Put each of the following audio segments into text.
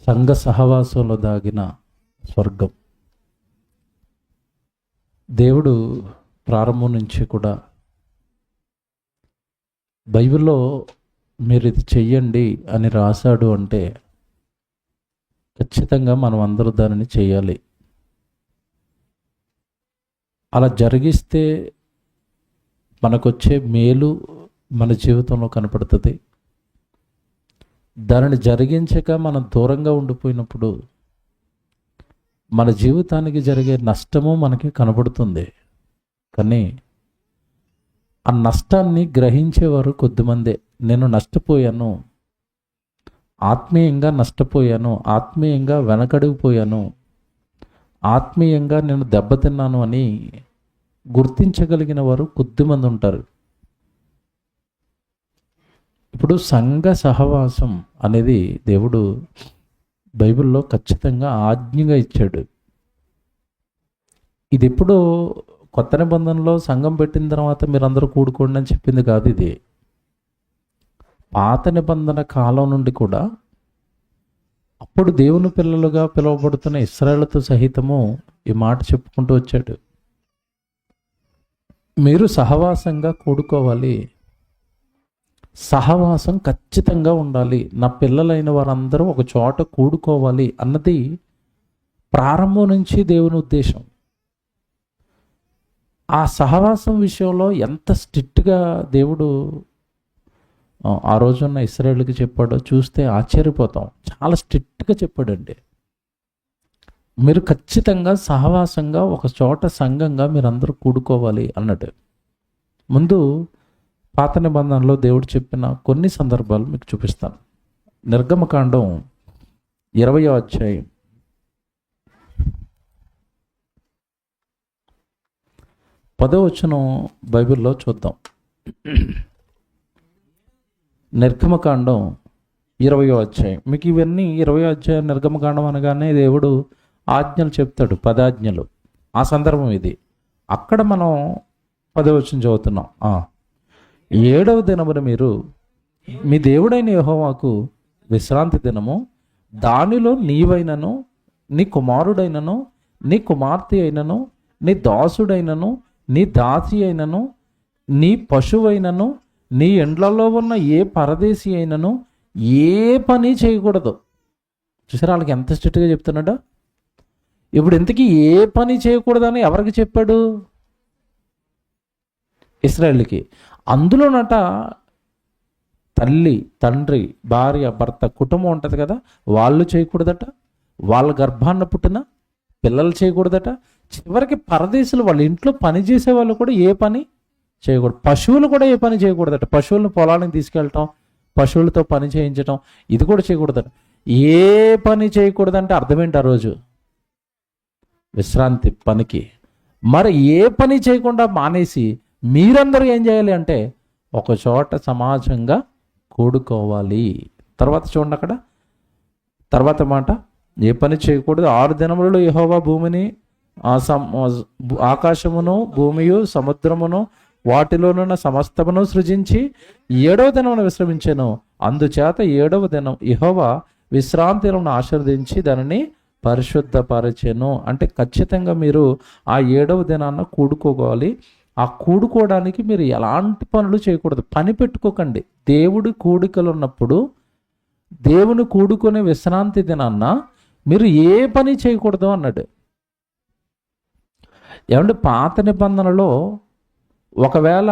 సంఘ సహవాసంలో దాగిన స్వర్గం. దేవుడు ప్రారంభం నుంచి కూడా బైబిల్లో మీరు ఇది చెయ్యండి అని రాశాడు అంటే ఖచ్చితంగా మనం అందరూ దానిని చేయాలి. అలా జరిగిస్తే మనకొచ్చే మేలు మన జీవితంలో కనపడుతుంది. దానిని జరిగించక మనం దూరంగా ఉండిపోయినప్పుడు మన జీవితానికి జరిగే నష్టము మనకి కనబడుతుంది. కానీ ఆ నష్టాన్ని గ్రహించేవారు కొద్దిమందే. నేను నష్టపోయాను, ఆత్మీయంగా నష్టపోయాను, ఆత్మీయంగా వెనకడిగిపోయాను, ఆత్మీయంగా నేను దెబ్బతిన్నాను అని గుర్తించగలిగిన వారు కొద్దిమంది ఉంటారు. ఇప్పుడు సంఘ సహవాసం అనేది దేవుడు బైబిల్లో ఖచ్చితంగా ఆజ్ఞగా ఇచ్చాడు. ఇది ఎప్పుడో కొత్త నిబంధనలో సంఘం పెట్టిన తర్వాత మీరందరూ కూడుకోండి అని చెప్పింది కాదు. ఇది పాత నిబంధన కాలం నుండి కూడా అప్పుడు దేవుని పిల్లలుగా పిలువబడుతున్న ఇశ్రాయేలుతో సహితము ఈ మాట చెప్పుకుంటూ వచ్చాడు. మీరు సహవాసంగా కూడుకోవాలి, సహవాసం ఖచ్చితంగా ఉండాలి, నా పిల్లలైన వారందరూ ఒక చోట కూడుకోవాలి అన్నది ప్రారంభం నుంచి దేవుని ఉద్దేశం. ఆ సహవాసం విషయంలో ఎంత స్ట్రిక్ట్గా దేవుడు ఆ రోజున్న ఇశ్రాయేలుకి చెప్పాడో చూస్తే ఆశ్చర్యపోతాం. చాలా స్ట్రిక్ట్గా చెప్పాడండి. మీరు ఖచ్చితంగా సహవాసంగా ఒక చోట సంఘంగా మీరందరూ కూడుకోవాలి అన్నట్టు. ముందు పాత నిబంధనలో దేవుడు చెప్పిన కొన్ని సందర్భాలు మీకు చూపిస్తాను. నిర్గమకాండం 20వ అధ్యాయం 10వ వచనం బైబిల్లో చూద్దాం. నిర్గమకాండం 20వ అధ్యాయం. మీకు ఇవన్నీ 20వ అధ్యాయం నిర్గమకాండం అనగానే దేవుడు ఆజ్ఞలు చెప్తాడు, 10 ఆజ్ఞలు. ఆ సందర్భం ఇది. అక్కడ మనం 10వ వచనం చదువుతున్నాం. 7వ దినమున మీరు మీ దేవుడైన యెహోవాకు విశ్రాంతి దినము, దానిలో నీవైనను, నీ కుమారుడైనను, నీ కుమార్తె అయినను, నీ దాసుడైనను, నీ దాసి అయినను, నీ పశువైనను, నీ ఎండ్లలో ఉన్న ఏ పరదేశి అయినను ఏ పని చేయకూడదు. చూసారా వాళ్ళకి ఎంత స్ట్రిక్ట్గా చెప్తున్నాడో. ఇప్పుడు ఇంతకీ ఏ పని చేయకూడదని ఎవరికి చెప్పాడు? ఇశ్రాయేలుకి. అందులోనట తల్లి, తండ్రి, భార్య, భర్త, కుటుంబం ఉంటుంది కదా, వాళ్ళు చేయకూడదట. వాళ్ళ గర్భాన్న పుట్టిన పిల్లలు చేయకూడదట. చివరికి పరదేశులు వాళ్ళ ఇంట్లో పని చేసే వాళ్ళు కూడా ఏ పని చేయకూడదు. పశువులు కూడా ఏ పని చేయకూడదట. పశువులను పొలానికి తీసుకెళ్ళటం, పశువులతో పని చేయించటం, ఇది కూడా చేయకూడదట. ఏ పని చేయకూడదంటే అర్థం ఏంటి? ఆ రోజు విశ్రాంతి పనికి. మరి ఏ పని చేయకుండా మానేసి మీరందరూ ఏం చేయాలి అంటే ఒక చోట సమాజంగా కూడుకోవాలి. తర్వాత చూడండి అక్కడ తర్వాత మాట, ఏ పని చేయకూడదు. 6 దినములలో యెహోవా భూమిని, ఆకాశమును, భూమియు, సముద్రమును, వాటిలోనున్న సమస్తమును సృజించి 7వ దినమున విశ్రమించెను. అందుచేత 7వ దినం యెహోవా విశ్రాంతి దినమును ఆశీర్వదించి దానిని పరిశుద్ధపరచెను. అంటే ఖచ్చితంగా మీరు ఆ 7వ దినాన్న కూడుకోవాలి. ఆ కూడుకోవడానికి మీరు ఎలాంటి పనులు చేయకూడదు. పని పెట్టుకోకండి. దేవుడి కూడికలు ఉన్నప్పుడు, దేవుని కూడుకునే విశ్రాంతి దినాన్న మీరు ఏ పని చేయకూడదు అన్నాడు. ఏమంటే పాత నిబంధనలో ఒకవేళ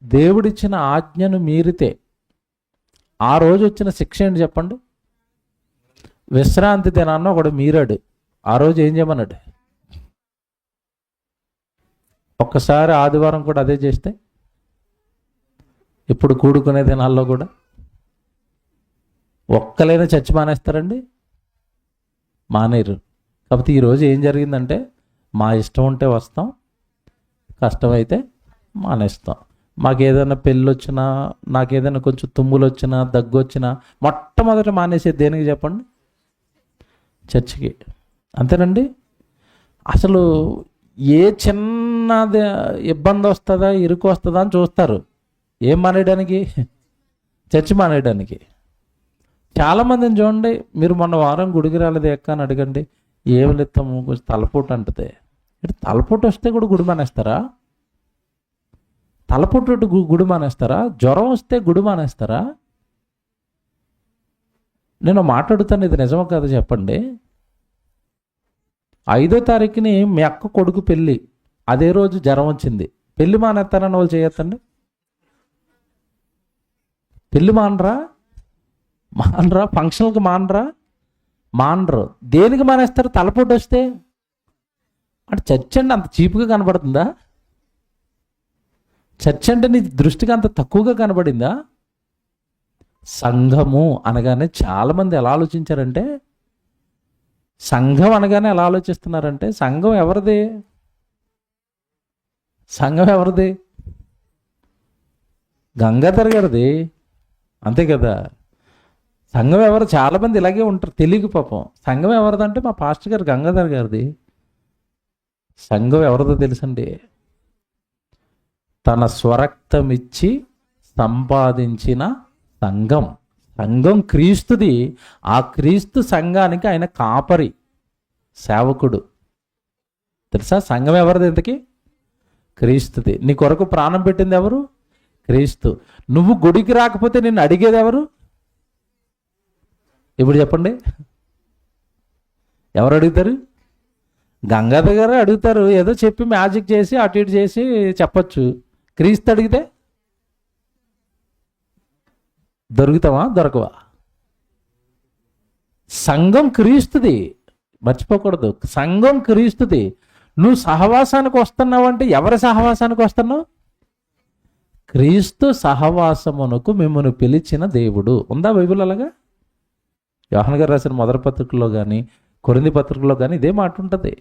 దేవుడిచ్చిన ఆజ్ఞను మీరితే ఆ రోజు వచ్చిన శిక్ష ఏంటి చెప్పండి? విశ్రాంతి దినాన్న ఒకడు మీరాడు, ఆ రోజు ఏం చేయమన్నాడు? ఒక్కసారి ఆదివారం కూడా అదే చేస్తే ఇప్పుడు కూడుకునే దినాల్లో కూడా ఒక్కలైనా చర్చి మానేస్తారండి? మానేరు. కాకపోతే ఈరోజు ఏం జరిగిందంటే మా ఇష్టం ఉంటే వస్తాం, కష్టమైతే మానేస్తాం. మాకు ఏదైనా పెళ్ళి వచ్చినా, నాకు ఏదైనా కొంచెం తుమ్ములు వచ్చినా, దగ్గు వచ్చినా మొట్టమొదట మానేసేది దేనికి చెప్పండి? చర్చికి. అంతేనండి. అసలు ఏ చిన్న ఇబ్బంది వస్తుందా, ఇరుకు వస్తుందా అని చూస్తారు. ఏం మానేయడానికి? చర్చి మానేయడానికి. చాలామందిని చూడండి, మీరు మొన్న వారం గుడికి రాలేదు ఎక్క అని అడగండి, ఏమి లేస్తాము కొంచెం తలపోటు అంటది. అంటే తలపోటు వస్తే కూడా గుడి మానేస్తారా? తలపోటు గుడి మానేస్తారా? జ్వరం వస్తే గుడి మానేస్తారా? నేను మాట్లాడుతాను, ఇది నిజమో కాదు చెప్పండి. 5వ తారీఖుని మీ అక్క కొడుకు పెళ్ళి, అదే రోజు జ్వరం వచ్చింది, పెళ్ళి మానేస్తారని వాళ్ళు చేయొద్దండి? పెళ్ళి మానరా? ఫంక్షన్కి మానరు. దేనికి మానేస్తారు? తలపోటు వస్తే. అంటే చర్చ్ అండి అంత చీప్గా కనబడుతుందా? చర్చ్ అంటే నీ దృష్టికి అంత తక్కువగా కనబడిందా? సంఘము అనగానే చాలామంది ఎలా ఆలోచించారంటే, సంఘం అనగానే ఎలా ఆలోచిస్తున్నారంటే, సంఘం ఎవరిది? గంగాధర్ గారిది, అంతే కదా. సంఘం ఎవరు? చాలామంది ఇలాగే ఉంటారు, తెలియక పాపం. సంఘం ఎవరిదంటే మా పాస్టర్ గారు గంగాధర్ గారిది. సంఘం ఎవరిదో తెలుసండి? తన స్వరక్తం ఇచ్చి సంపాదించిన సంఘం. సంఘం క్రీస్తుది. ఆ క్రీస్తు సంఘానికి ఆయన కాపరి, సేవకుడు. తెలుసా సంఘం ఎవరిది? ఇంతకీ క్రీస్తుది. నీ కొరకు ప్రాణం పెట్టింది ఎవరు? క్రీస్తు. నువ్వు గుడికి రాకపోతే నిన్ను అడిగేది ఎవరు? ఇప్పుడు చెప్పండి, ఎవరు అడుగుతారు? గంగాధర్ గారు అడుగుతారు, ఏదో చెప్పి మ్యాజిక్ చేసి అటు ఇటు చేసి చెప్పచ్చు. క్రీస్తు అడిగితే దొరుకుతావా? దొరకవా? సంఘం క్రీస్తుది, మర్చిపోకూడదు. సంఘం క్రీస్తుది. నువ్వు సహవాసానికి వస్తున్నావు అంటే ఎవరి సహవాసానికి వస్తున్నావు? క్రీస్తు సహవాసమునకు మిమ్మల్ని పిలిచిన దేవుడు. ఉందా బైబిల్ అలాగా? యోహాను గారు రాసిన మొదటి పత్రికలో కానీ కొరింథీ పత్రికలో కానీ ఇదే మాట ఉంటుంది.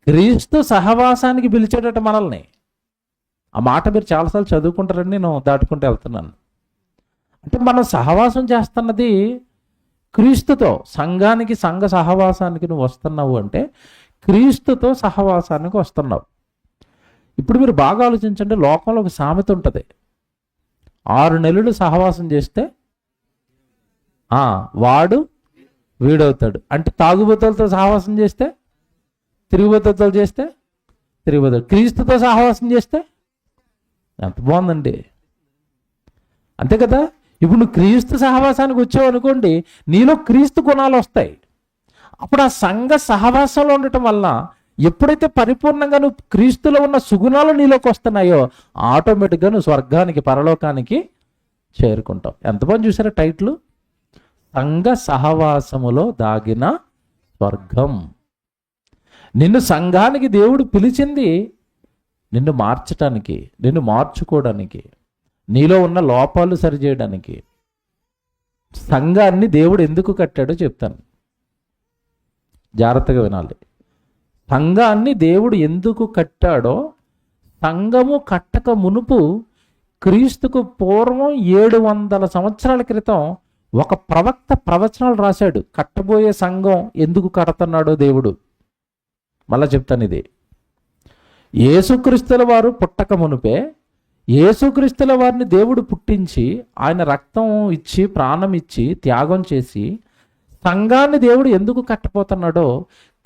క్రీస్తు సహవాసానికి పిలిచేటట్టు మనల్ని. ఆ మాట మీరు చాలాసార్లు చదువుకుంటారని నేను దాటుకుంటూ వెళ్తున్నాను. అంటే మనం సహవాసం చేస్తున్నది క్రీస్తుతో. సంఘానికి, సంఘ సహవాసానికి నువ్వు వస్తున్నావు అంటే క్రీస్తుతో సహవాసానికి వస్తున్నావు. ఇప్పుడు మీరు బాగా ఆలోచించండి, లోకంలో ఒక సామెత ఉంటుంది, 6 నెలలు సహవాసం చేస్తే వాడు వీడవుతాడు. అంటే తాగుబోతులతో సహవాసం చేస్తే తిరుగుబోతులతో చేస్తే తిరుగుబోతాడు. క్రీస్తుతో సహవాసం చేస్తే ఎంత బాగుందండి. అంతే కదా. ఇప్పుడు నువ్వు క్రీస్తు సహవాసానికి వచ్చావు అనుకోండి, నీలో క్రీస్తు గుణాలు వస్తాయి. అప్పుడు ఆ సంఘ సహవాసంలో ఉండటం వల్ల ఎప్పుడైతే పరిపూర్ణంగా నువ్వు క్రీస్తులో ఉన్న సుగుణాలు నీలోకి వస్తున్నాయో ఆటోమేటిక్గా నువ్వు స్వర్గానికి, పరలోకానికి చేరుకుంటావు. ఎంత బాగా చూసారా టైటిల్? సంఘ సహవాసములో దాగిన స్వర్గం. నిన్ను సంఘానికి దేవుడు పిలిచింది నిన్ను మార్చటానికి, నిన్ను మార్చుకోవడానికి, నీలో ఉన్న లోపాలు సరిచేయడానికి. సంఘాన్ని దేవుడు ఎందుకు కట్టాడో చెప్తాను, జాగ్రత్తగా వినాలి. సంఘాన్ని దేవుడు ఎందుకు కట్టాడో, సంఘము కట్టక మునుపు క్రీస్తుకు పూర్వం 700 సంవత్సరాల క్రితం ఒక ప్రవక్త ప్రవచనాలు రాశాడు. కట్టబోయే సంఘం ఎందుకు కడుతున్నాడో దేవుడు. మళ్ళా చెప్తాను ఇది. యేసుక్రీస్తుల వారు పుట్టక మునుపే యేసుక్రీస్తుల వారిని దేవుడు పుట్టించి ఆయన రక్తం ఇచ్చి, ప్రాణం ఇచ్చి, త్యాగం చేసి సంఘాన్ని దేవుడు ఎందుకు కట్టబోతున్నాడో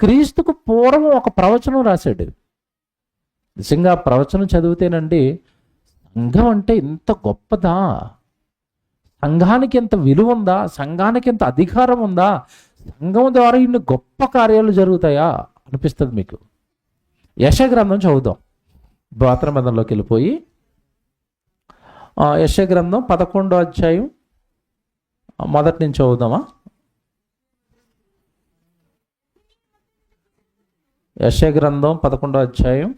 క్రీస్తుకు పూర్వం ఒక ప్రవచనం రాశాడు. నిజంగా ప్రవచనం చదివితేనండి, సంఘం అంటే ఇంత గొప్పదా, సంఘానికి ఎంత విలువ ఉందా, సంఘానికి ఎంత అధికారం ఉందా, సంఘం ద్వారా ఇన్ని గొప్ప కార్యాలు జరుగుతాయా అనిపిస్తుంది మీకు. యెషయా గ్రంథం చదువుదాం. పురాతన నిబంధనలోకి వెళ్ళిపోయి యెషయా గ్రంథం 11వ అధ్యాయం మొదటి నుంచి చదువుదామా? యెషయా గ్రంథం 11వ అధ్యాయం.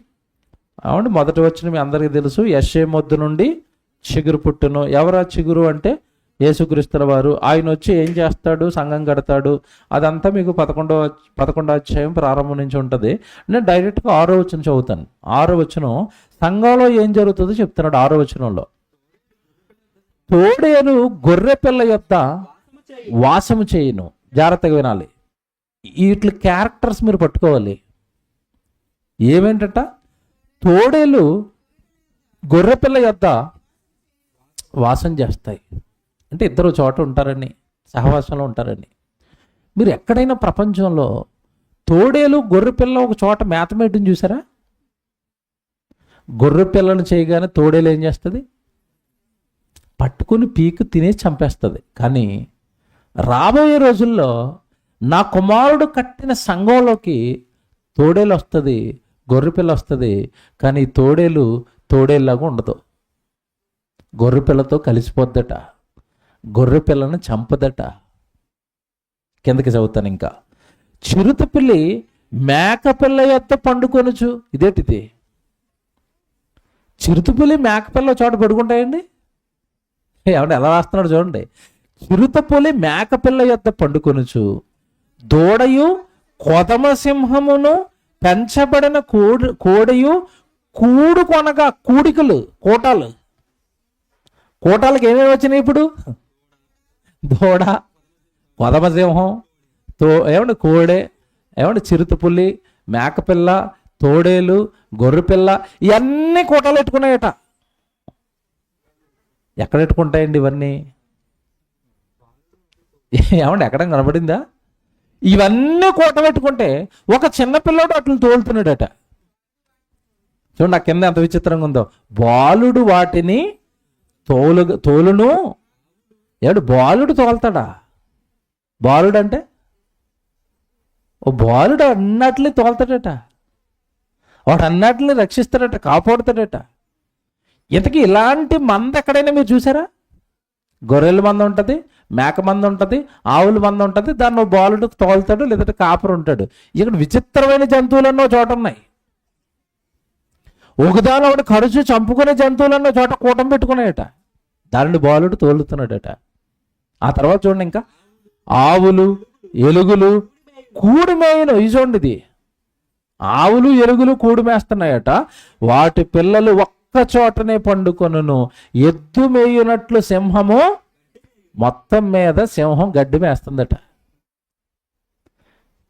అవును, మొదటి వచనం మీ అందరికీ తెలుసు. యెషయా మొద్దు నుండి చిగురు పుట్టును. ఎవరా చిగురు అంటే యేసుక్రీస్తుల వారు. ఆయన వచ్చి ఏం చేస్తాడు? సంఘం కడతాడు. అదంతా మీకు 11వ అధ్యాయం ప్రారంభం నుంచి ఉంటుంది. నేను డైరెక్ట్గా 6వ వచనం చదువుతాను. 6వ వచనం సంఘంలో ఏం జరుగుతుందో చెప్తున్నాడు. 6వ వచనంలో, తోడేలు గొర్రె పిల్ల యొక్క వాసము చేయును. జాగ్రత్తగా వినాలి. వీటి క్యారెక్టర్స్ మీరు పట్టుకోవాలి. ఏమేంటట? తోడేలు గొర్రెపిల్ల యొద్ద వాసం చేస్తాయి. అంటే ఇద్దరు చోట ఉంటారని. సహవాసంలో ఉంటారని. మీరు ఎక్కడైనా ప్రపంచంలో తోడేలు గొర్రెపిల్ల ఒక చోట మేత మేయటం చూసారా? గొర్రెపిల్లను చేయగానే తోడేలు ఏం చేస్తుంది? పట్టుకుని పీకు తినేసి చంపేస్తుంది. కానీ రాబోయే రోజుల్లో నా కుమారుడు కట్టిన సంఘంలోకి తోడేలు వస్తుంది, గొర్రెపిల్ల వస్తుంది. కానీ తోడేలాగా ఉండదు. గొర్రెపిల్లతో కలిసిపోద్దట, గొర్రెపిల్లను చంపదట. కిందకి చదువుతాను ఇంకా. చిరుతపిల్లి మేకపిల్ల యొద్ద పండుకొనుచు. ఇదేంటిది? చిరుతపులి మేకపిల్ల చోట పడుకుంటాయండి? ఏమన్నా ఎలా రాస్తున్నాడు చూడండి. చిరుతపులి మేకపిల్ల యొద్ద పండుకొనుచు, దూడయు కొదమ సింహమును పెంచబడిన కోడయు కూడు కొనగా. కూటాలకు ఏమేమి వచ్చినాయి ఇప్పుడు? దూడ, కొదమ సింహం, ఏమంటే కోడే, ఏమంటే చిరుతపుల్లి, మేకపిల్ల, తోడేలు, గొర్రెపిల్ల, ఇవన్నీ కూటాలు పెట్టుకున్నాయట. ఎక్కడ పెట్టుకుంటాయండి ఇవన్నీ? ఏమంటే ఎక్కడ కనబడిందా? ఇవన్నీ కూట పెట్టుకుంటే ఒక చిన్న పిల్లోడు అట్లా తోలుతున్నాడట. చూడండి ఆ కింద ఎంత విచిత్రంగా ఉందో. బాలుడు వాటిని తోలును. ఏడు బాలుడు తోలుతాడా? బాలుడు అంటే ఓ బాలుడు అన్నట్లే తోలుతాడట. వాడు అన్నట్లే రక్షిస్తాడట, కాపాడుతాడట. ఇంతకీ ఇలాంటి మంద ఎక్కడైనా మీరు చూసారా? గొర్రెల మంద ఉంటుంది, మేక మంద ఉంటుంది, ఆవుల మంద ఉంటుంది. దాన్ని బాలుడు తోలుతాడు, లేదంటే కాపరు ఉంటాడు. ఇక్కడ విచిత్రమైన జంతువులన్నో చోట ఉన్నాయి. ఒకదాని ఒకటి ఖర్చు చంపుకునే జంతువులన్నో చోట కూటం పెట్టుకున్నాయట. దానిని బాలుడు తోలుతున్నాడట. ఆ తర్వాత చూడండి ఇంకా ఆవులు, ఎలుగులు కూడి మేయను. ఇది చూడండి, ఇది ఆవులు ఎలుగులు కూడి మేస్తున్నాయట. వాటి పిల్లలు ఒక్క చోటనే పండుకొనును. ఎద్దు మేయునట్లు సింహము. మొత్తం మీద సింహం గడ్డి మేస్తుందట.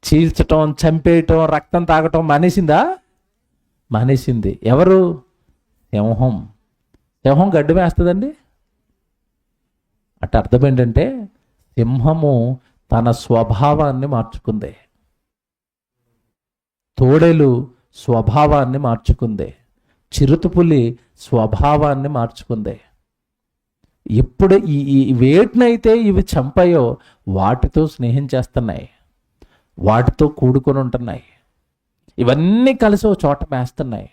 చీల్చటం, చంపేయటం, రక్తం తాగటం మానేసిందా? మానేసింది. ఎవరు? సింహం. సింహం గడ్డి మేస్తుందండి. అంటే అర్థం ఏంటంటే సింహము తన స్వభావాన్ని మార్చుకుంది, తోడేలు స్వభావాన్ని మార్చుకుంది, చిరుతపులి స్వభావాన్ని మార్చుకుంది. ఇప్పుడు ఈ వేటినైతే ఇవి చంపాయో వాటితో స్నేహం చేస్తున్నాయి, వాటితో కూడుకొని ఉంటున్నాయి. ఇవన్నీ కలిసి ఒక చోట మేస్తున్నాయి.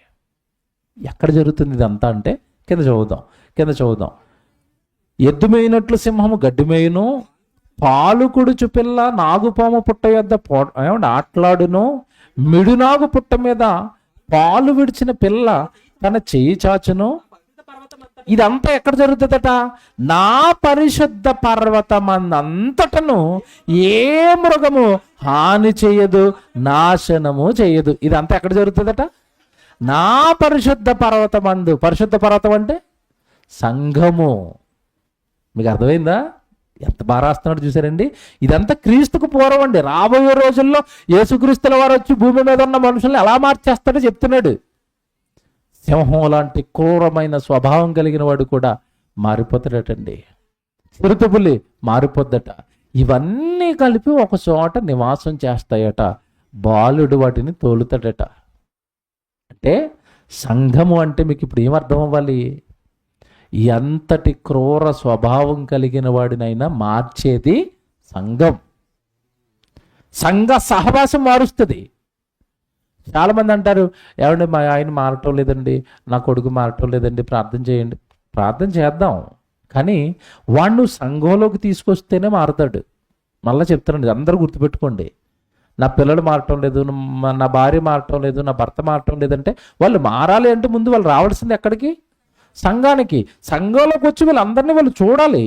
ఎక్కడ జరుగుతుంది ఇదంతా అంటే కింద చదువుదాం. ఎద్దు మేయినట్లు సింహము గడ్డి మేయును, పాలుకుడుచు పిల్ల నాగుపాము పుట్ట యొద్ద ఆట్లాడును, మిడునాగు పుట్ట మీద పాలు విడిచిన పిల్ల తన చెయ్యి చాచును. ఇదంతా ఎక్కడ జరుగుతుందట? నా పరిశుద్ధ పర్వతమందంతటను ఏ మృగము హాని చేయదు, నాశనము చేయదు. ఇదంతా ఎక్కడ జరుగుతుందట? నా పరిశుద్ధ పర్వతమందు. పరిశుద్ధ పర్వతం అంటే సంఘము. మీకు అర్థమైందా? ఎంత బాగా రాస్తున్నాడు చూసారండి. ఇదంతా క్రీస్తుకు పూర్వం అండి. రాబోయే రోజుల్లో యేసుక్రీస్తుల వారు వచ్చి భూమి మీద ఉన్న మనుషుల్ని ఎలా మార్చేస్తాడో చెప్తున్నాడు. సింహం లాంటి క్రూరమైన స్వభావం కలిగిన వాడు కూడా మారిపోతాడటండి. చిరుతపులి మారిపోద్దట. ఇవన్నీ కలిపి ఒక చోట నివాసం చేస్తాయట. బాలుడు వాటిని తోలుతాడట. అంటే సంఘము అంటే మీకు ఇప్పుడు ఏమర్థం అవ్వాలి? ఎంతటి క్రూర స్వభావం కలిగిన వాడినైనా మార్చేది సంఘం. సంఘ సహవాసం మారుస్తుంది. చాలామంది అంటారు, ఏమండి మా ఆయన మారటం లేదండి, నా కొడుకు మారటం లేదండి, ప్రార్థన చేయండి. ప్రార్థన చేద్దాం, కానీ వాడు సంఘంలోకి తీసుకొస్తేనే మారుతాడు. మళ్ళీ చెప్తానండి, అందరూ గుర్తుపెట్టుకోండి. నా పిల్లలు మారటం లేదు, నా భార్య మారటం లేదు, నా భర్త మారటం లేదంటే వాళ్ళు మారాలి అంటే ముందు వాళ్ళు రావాల్సింది ఎక్కడికి? సంఘానికి. సంఘంలోకి వచ్చి వీళ్ళందరినీ వాళ్ళు చూడాలి.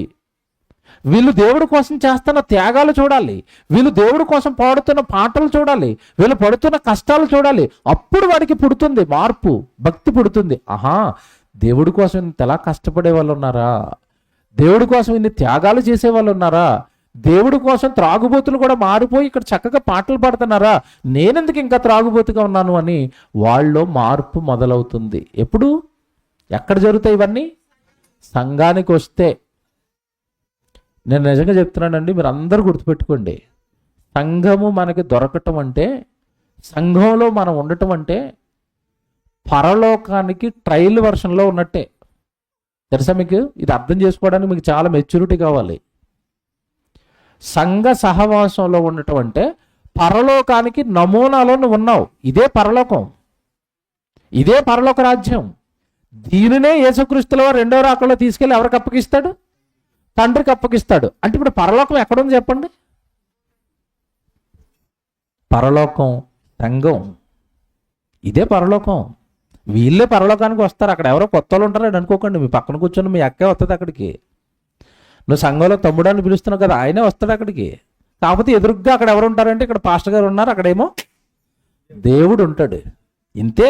వీళ్ళు దేవుడి కోసం చేస్తున్న త్యాగాలు చూడాలి, వీళ్ళు దేవుడి కోసం పాడుతున్న పాటలు చూడాలి, వీళ్ళు పడుతున్న కష్టాలు చూడాలి. అప్పుడు వాడికి పుడుతుంది మార్పు, భక్తి పుడుతుంది. ఆహా, దేవుడి కోసం ఇంత ఎలా కష్టపడే వాళ్ళు ఉన్నారా, దేవుడి కోసం ఇన్ని త్యాగాలు చేసే వాళ్ళు ఉన్నారా, దేవుడి కోసం త్రాగుబోతులు కూడా మారిపోయి ఇక్కడ చక్కగా పాటలు పాడుతున్నారా, నేనెందుకు ఇంకా త్రాగుబోతుగా ఉన్నాను అని వాళ్ళలో మార్పు మొదలవుతుంది. ఎప్పుడు? ఎక్కడ జరుగుతాయి ఇవన్నీ? సంఘానికి వస్తే. నేను నిజంగా చెప్తున్నానండి, మీరు అందరూ గుర్తుపెట్టుకోండి. సంఘము మనకి దొరకటం అంటే, సంఘంలో మనం ఉండటం అంటే పరలోకానికి ట్రయల్ వర్షన్లో ఉన్నట్టే. తెలుసా మీకు? ఇది అర్థం చేసుకోవడానికి మీకు చాలా మెచ్యూరిటీ కావాలి. సంఘ సహవాసంలో ఉండటం అంటే పరలోకానికి నమూనాలో నువ్వు ఉన్నావు. ఇదే పరలోకం, ఇదే పరలోక రాజ్యం. దీనినే యేసుక్రీస్తులో రెండో రాకడలో తీసుకెళ్ళి ఎవరికి అప్పగిస్తాడు? తండ్రికి అప్పగిస్తాడు. అంటే ఇప్పుడు పరలోకం ఎక్కడుంది చెప్పండి? పరలోకం సంఘం, ఇదే పరలోకం. వీళ్ళే పరలోకానికి వస్తారు. అక్కడ ఎవరో కొత్త వాళ్ళు ఉంటారని అనుకోకండి. మీ పక్కన కూర్చొని మీ అక్కే వస్తుంది అక్కడికి. నువ్వు సంఘంలో తమ్ముడాన్ని పిలుస్తున్నావు కదా, ఆయనే వస్తాడు అక్కడికి. కాకపోతే ఎదురుగ్గా అక్కడ ఎవరు ఉంటారంటే ఇక్కడ పాస్టర్ గారు ఉన్నారు, అక్కడేమో దేవుడు ఉంటాడు. ఇంతే.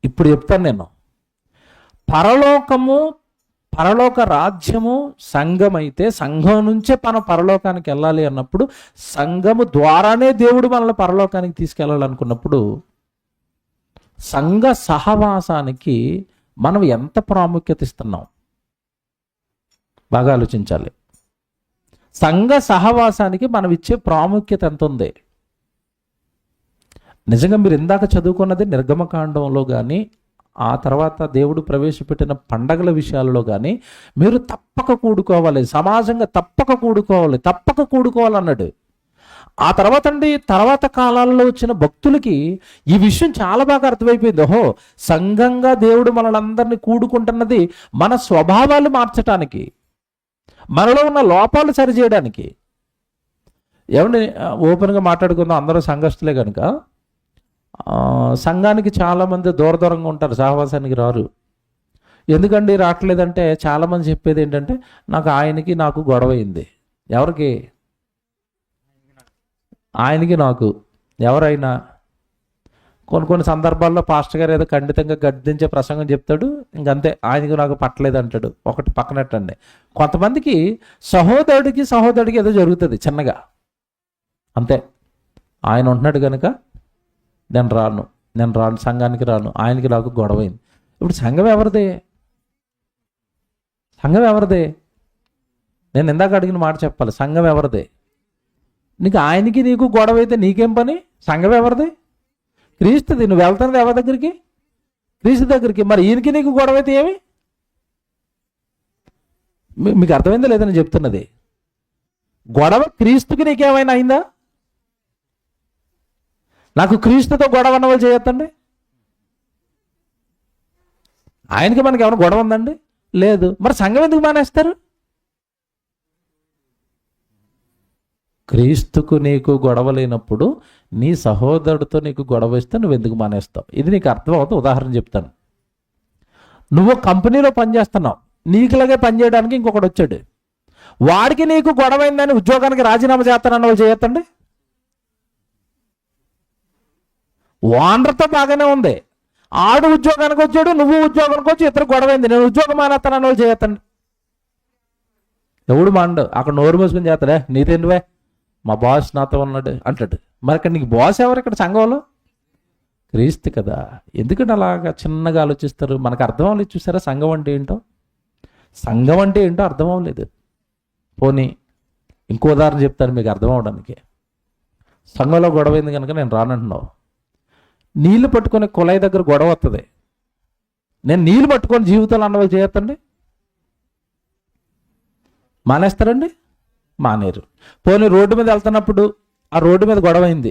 ఇప్పుడు చెప్తాను నేను. పరలోకము, పరలోక రాజ్యము సంఘం అయితే, సంఘం నుంచే మనం పరలోకానికి వెళ్ళాలి అన్నప్పుడు, సంఘము ద్వారానే దేవుడు మనల్ని పరలోకానికి తీసుకెళ్ళాలనుకున్నప్పుడు, సంఘ సహవాసానికి మనం ఎంత ప్రాముఖ్యత ఇస్తున్నాం బాగా ఆలోచించాలి. సంఘ సహవాసానికి మనం ఇచ్చే ప్రాముఖ్యత ఎంత ఉంది? నిజంగా మీరు ఇందాక చదువుకున్నది నిర్గమకాండంలో కానీ, ఆ తర్వాత దేవుడు ప్రవేశపెట్టిన పండగల విషయాలలో కానీ మీరు తప్పక కూడుకోవాలి, సమాజంగా తప్పక కూడుకోవాలన్నాడు. ఆ తర్వాత కాలాల్లో వచ్చిన భక్తులకి ఈ విషయం చాలా బాగా అర్థమైపోయింది. ఓహో, సంఘంగా దేవుడు మనలందరినీ కూడుకుంటున్నది మన స్వభావాలు మార్చడానికి, మనలో ఉన్న లోపాలు సరిచేయడానికి. ఏమండి, ఓపెన్గా మాట్లాడుకుందాం, అందరూ సంఘస్థులే కనుక. సంఘానికి చాలామంది దూరంగా ఉంటారు, సహవాసానికి రారు. ఎందుకండి రావట్లేదంటే చాలామంది చెప్పేది ఏంటంటే, నాకు గొడవ అయింది. ఎవరికి? ఆయనకి నాకు. ఎవరైనా కొన్ని సందర్భాల్లో పాస్టర్ గారు ఏదో ఖండితంగా గద్దించే ప్రసంగం చెప్తాడు, ఇంకంతే, ఆయనకి నాకు పట్టలేదు అంటాడు. ఒకటి పక్కనట్టండి. కొంతమందికి సహోదరుడికి ఏదో జరుగుతుంది చిన్నగా, అంతే. ఆయన ఉంటున్నాడు కనుక నేను రాను, సంఘానికి రాను, ఆయనకి నాకు గొడవైంది. ఇప్పుడు సంఘం ఎవరిదే? నేను ఇందాక అడిగిన మాట చెప్పాలి. సంఘం ఎవరిదే? ఆయనకి నీకు గొడవ అయితే నీకేం పని? సంఘం ఎవరిది? క్రీస్తుది. నువ్వు వెళ్తున్నది ఎవరి దగ్గరికి? క్రీస్తు దగ్గరికి. మరి ఈయనకి నీకు గొడవ అయితే ఏమి? మీకు అర్థమైందా లేదా నేను చెప్తున్నది? గొడవ క్రీస్తుకి నీకేమైనా అయిందా? నాకు క్రీస్తుతో గొడవ అన్న వాళ్ళు చేయొద్దండి. ఆయనకి మనకి ఏమైనా గొడవ ఉందండి? లేదు. మరి సంఘం ఎందుకు మానేస్తారు? క్రీస్తుకు నీకు గొడవ లేనప్పుడు నీ సహోదరుడితో నీకు గొడవ ఇస్తే నువ్వు ఎందుకు మానేస్తావు? ఇది నీకు అర్థమవుతుంది. ఉదాహరణ చెప్తాను. నువ్వు కంపెనీలో పనిచేస్తున్నావు, నీకులాగే పనిచేయడానికి ఇంకొకటి వచ్చాడు, వాడికి నీకు గొడవైందని ఉద్యోగానికి రాజీనామా చేస్తానన్న వాళ్ళు చేయొద్దండి. ఓనర్తో బాగానే ఉంది, ఆడు ఉద్యోగానికి వచ్చాడు, నువ్వు ఉద్యోగానికి వచ్చి ఇద్దరు గొడవైంది, నేను ఉద్యోగం మానేస్తానన్న వాళ్ళు చేయొద్దండి. ఎవడు మాండు అక్కడ నోరు మూసుకుని చేస్తాడే, నీదేంటివే, మా బాస్ నాతో ఉన్నాడు అంటాడు. మరి ఇక్కడ నీకు బాస్ ఎవరు? ఇక్కడ సంఘంలో క్రీస్తు కదా. ఎందుకంటే అలాగా చిన్నగా ఆలోచిస్తారు? మనకు అర్థం అవ్వలేదు. చూసారా సంఘం అంటే ఏంటో అర్థం అవ్వలేదు. పోనీ ఇంకో ఉదాహరణ చెప్తాను మీకు అర్థం అవడానికి. సంఘంలో గొడవైంది కనుక నేను రానంటున్నావు. నీళ్లు పట్టుకొని కుళాయి దగ్గర గొడవ వస్తుంది, నేను నీళ్ళు పట్టుకొని జీవితాలు అన్నవాళ్ళు చేయొద్దండి. మానేస్తారండి? మానేరు. పోనీ రోడ్డు మీద వెళ్తున్నప్పుడు ఆ రోడ్డు మీద గొడవైంది,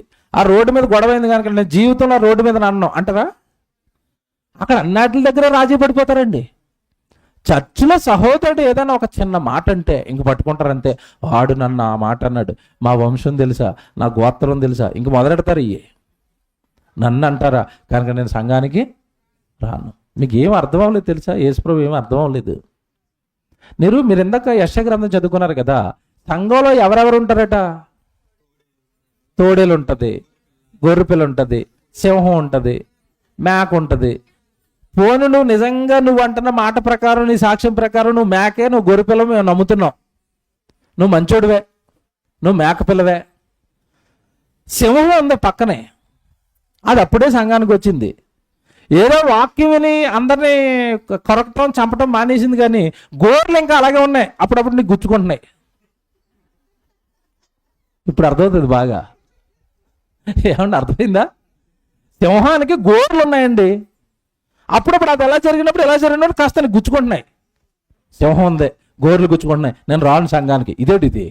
కనుక నేను జీవితంలో రోడ్డు మీద అన్నాం అంటారా? అక్కడ అన్నిటి దగ్గర రాజీ పడిపోతారండి. చర్చిలో సహోదరుడు ఏదైనా ఒక చిన్న మాట అంటే ఇంక పట్టుకుంటారంతే. వాడు నన్ను ఆ మాట అన్నాడు, మా వంశం తెలుసా, నా గోత్రం తెలుసా, ఇంక మొదలెడతారు. నన్ను అంటారా కనుక నేను సంఘానికి రాను. మీకు ఏం అర్థం అవ్వలేదు తెలుసా? యేసుప్రభు ఏం అర్థం అవ్వలేదు. మీరు ఇందాక యెషయా గ్రంథం చదువుకున్నారు కదా, సంఘంలో ఎవరెవరు ఉంటారట? తోడేలు ఉంటుంది, గొర్రెపిల్ల ఉంటుంది, సింహం ఉంటుంది, మేక ఉంటుంది. పోను నువ్వు నిజంగా నువ్వు అంటున్న మాట ప్రకారం, నీ సాక్ష్యం ప్రకారం నువ్వు మేకే, నువ్వు గొర్రెపిల్ల మేము నమ్ముతున్నావు, నువ్వు మంచోడివే, నువ్వు మేకపిల్లవే. సింహం ఉంది పక్కనే, అది అప్పుడే సంఘానికి వచ్చింది. ఏదో వాక్యం విని అందరినీ కొరకటం చంపటం మానేసింది, కానీ గోర్లు ఇంకా అలాగే ఉన్నాయి, అప్పుడప్పుడు నీకు గుచ్చుకుంటున్నాయి. ఇప్పుడు అర్థమవుతుంది బాగా. ఏమన్నా అర్థమైందా? సింహానికి గోర్లు ఉన్నాయండి. అప్పుడప్పుడు అది ఎలా జరిగినప్పుడు కాస్త నీకు గుచ్చుకుంటున్నాయి. సింహం ఉంది, గోర్లు గుచ్చుకుంటున్నాయి, నేను రాను సంఘానికి. ఇదేంటి ఇది?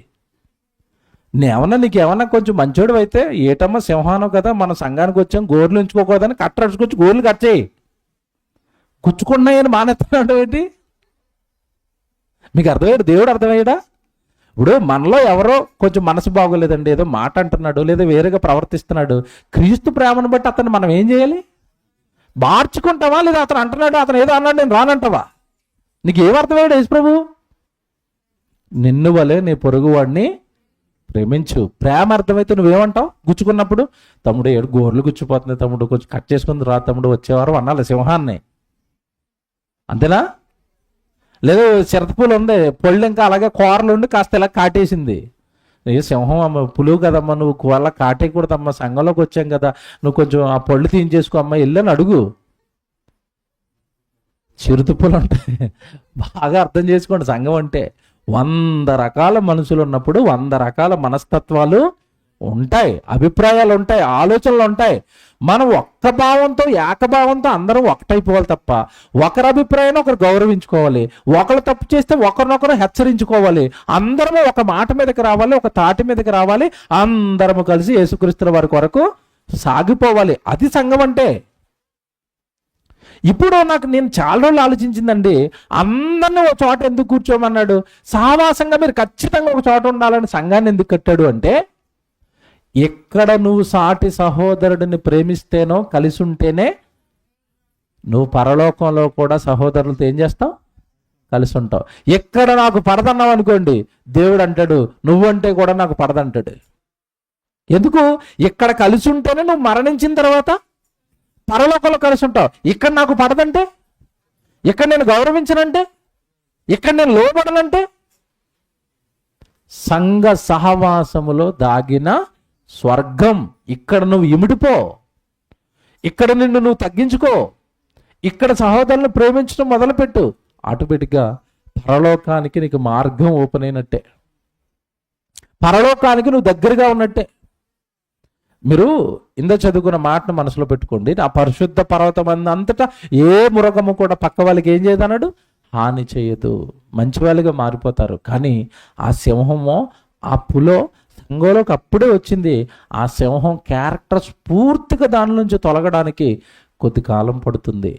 నీకు ఏమన్నా కొంచెం మంచోడు అయితే, ఏటమ్మా సింహానం కదా, మన సంఘానికి వచ్చాం, గోర్లు ఉంచుకోకూడదని కట్టడుచుకొచ్చి గోర్లు కట్టేయి. గుచ్చుకుంటున్నాయని మానేస్తున్నాడు ఏంటి? మీకు అర్థమయ్యాడు? దేవుడు అర్థమయ్యాడా? ఇప్పుడు మనలో ఎవరో కొంచెం మనసు బాగోలేదండి, ఏదో మాట అంటున్నాడు, లేదా వేరేగా ప్రవర్తిస్తున్నాడు, క్రీస్తు ప్రేమను బట్టి అతను మనం ఏం చేయాలి? మార్చుకుంటావా? లేదా అతను అంటున్నాడు, అతను ఏదో అన్నాడు, నేను రానంటావా? నీకు ఏమర్థమయ్యాడు యేసు ప్రభు? నిన్ను వలే నీ పొరుగువాడిని ప్రేమించు. ప్రేమ అర్థమైతే నువ్వేమంటావు? గుచ్చుకున్నప్పుడు, తమ్ముడు ఏడు గోర్లు గుచ్చిపోతుంది తమ్ముడు, కొంచెం కట్ చేసుకుని రా తమ్ముడు, వచ్చేవారు అనాలి సింహాన్ని. అంతేనా? లేదు చిరతపూలు ఉంది, పొళ్ళు ఇంకా అలాగే కూరలు ఉండి కాస్త ఇలా కాటేసింది. ఏ సింహం అమ్మ, పులువు కదమ్మా, నువ్వు కూరలా కాటేయకూడదమ్మా, సంఘంలోకి వచ్చాం కదా, నువ్వు కొంచెం ఆ పళ్ళు తీయించేసుకో అమ్మా, వెళ్ళని అడుగు. చిరుతుప్పులు ఉంటాయి. బాగా అర్థం చేసుకోండి, సంఘం అంటే 100 రకాల మనుషులు ఉన్నప్పుడు 100 రకాల మనస్తత్వాలు ఉంటాయి, అభిప్రాయాలు ఉంటాయి, ఆలోచనలు ఉంటాయి. మనం ఒక్క భావంతో, ఏకభావంతో అందరం ఒకటైపోవాలి తప్ప, ఒకరి అభిప్రాయాన్ని ఒకరు గౌరవించుకోవాలి, ఒకరు తప్పు చేస్తే ఒకరినొకరు హెచ్చరించుకోవాలి, అందరము ఒక మాట మీదకి రావాలి, ఒక తాటి మీదకి రావాలి, అందరము కలిసి యేసుక్రీస్తు వారి కొరకు సాగిపోవాలి. అది సంఘం అంటే. ఇప్పుడు నేను చాలా రోజులు ఆలోచించిందండి, అందరినీ ఒక చోట ఎందుకు కూర్చోమన్నాడు? సహవాసంగా మీరు ఖచ్చితంగా ఒక చోట ఉండాలని సంఘాన్ని ఎందుకు కట్టాడు అంటే, ఎక్కడ నువ్వు సాటి సహోదరుడిని ప్రేమిస్తేనో, కలిసి ఉంటేనే నువ్వు పరలోకంలో కూడా సహోదరులతో ఏం చేస్తావు? కలిసి ఉంటావు. ఎక్కడ నాకు పడదన్నావు అనుకోండి, దేవుడు అంటాడు నువ్వంటే కూడా నాకు పడదంటాడు. ఎందుకు? ఇక్కడ కలిసి ఉంటేనే నువ్వు మరణించిన తర్వాత పరలోకంలో కలిసి ఉంటావు. ఇక్కడ నాకు పడదంటే, ఇక్కడ నేను గౌరవించనంటే, ఇక్కడ నేను లోబడనంటే, సంఘ సహవాసములో దాగిన స్వర్గం. ఇక్కడ నువ్వు ఇమిడిపో, ఇక్కడ నిన్ను నువ్వు తగ్గించుకో, ఇక్కడ సహోదరులను ప్రేమించడం మొదలుపెట్టు, ఆటోమేటిక్గా పరలోకానికి నీకు మార్గం ఓపెన్ అయినట్టే, పరలోకానికి నువ్వు దగ్గరగా ఉన్నట్టే. మీరు చదువుకున్న మాటను మనసులో పెట్టుకోండి. ఆ పరిశుద్ధ పర్వతం అంతటా ఏ మృగము కూడా పక్క వాళ్ళకి ఏం చేయదు అన్నాడు, హాని చేయదు, మంచి వాళ్ళుగా మారిపోతారు. కానీ ఆ సింహమో ఆ పులో సంఘంలోకి అప్పుడే వచ్చింది. ఆ సింహం క్యారెక్టర్స్ పూర్తిగా దాని నుంచి తొలగడానికి కొద్ది కాలం పడుతుంది.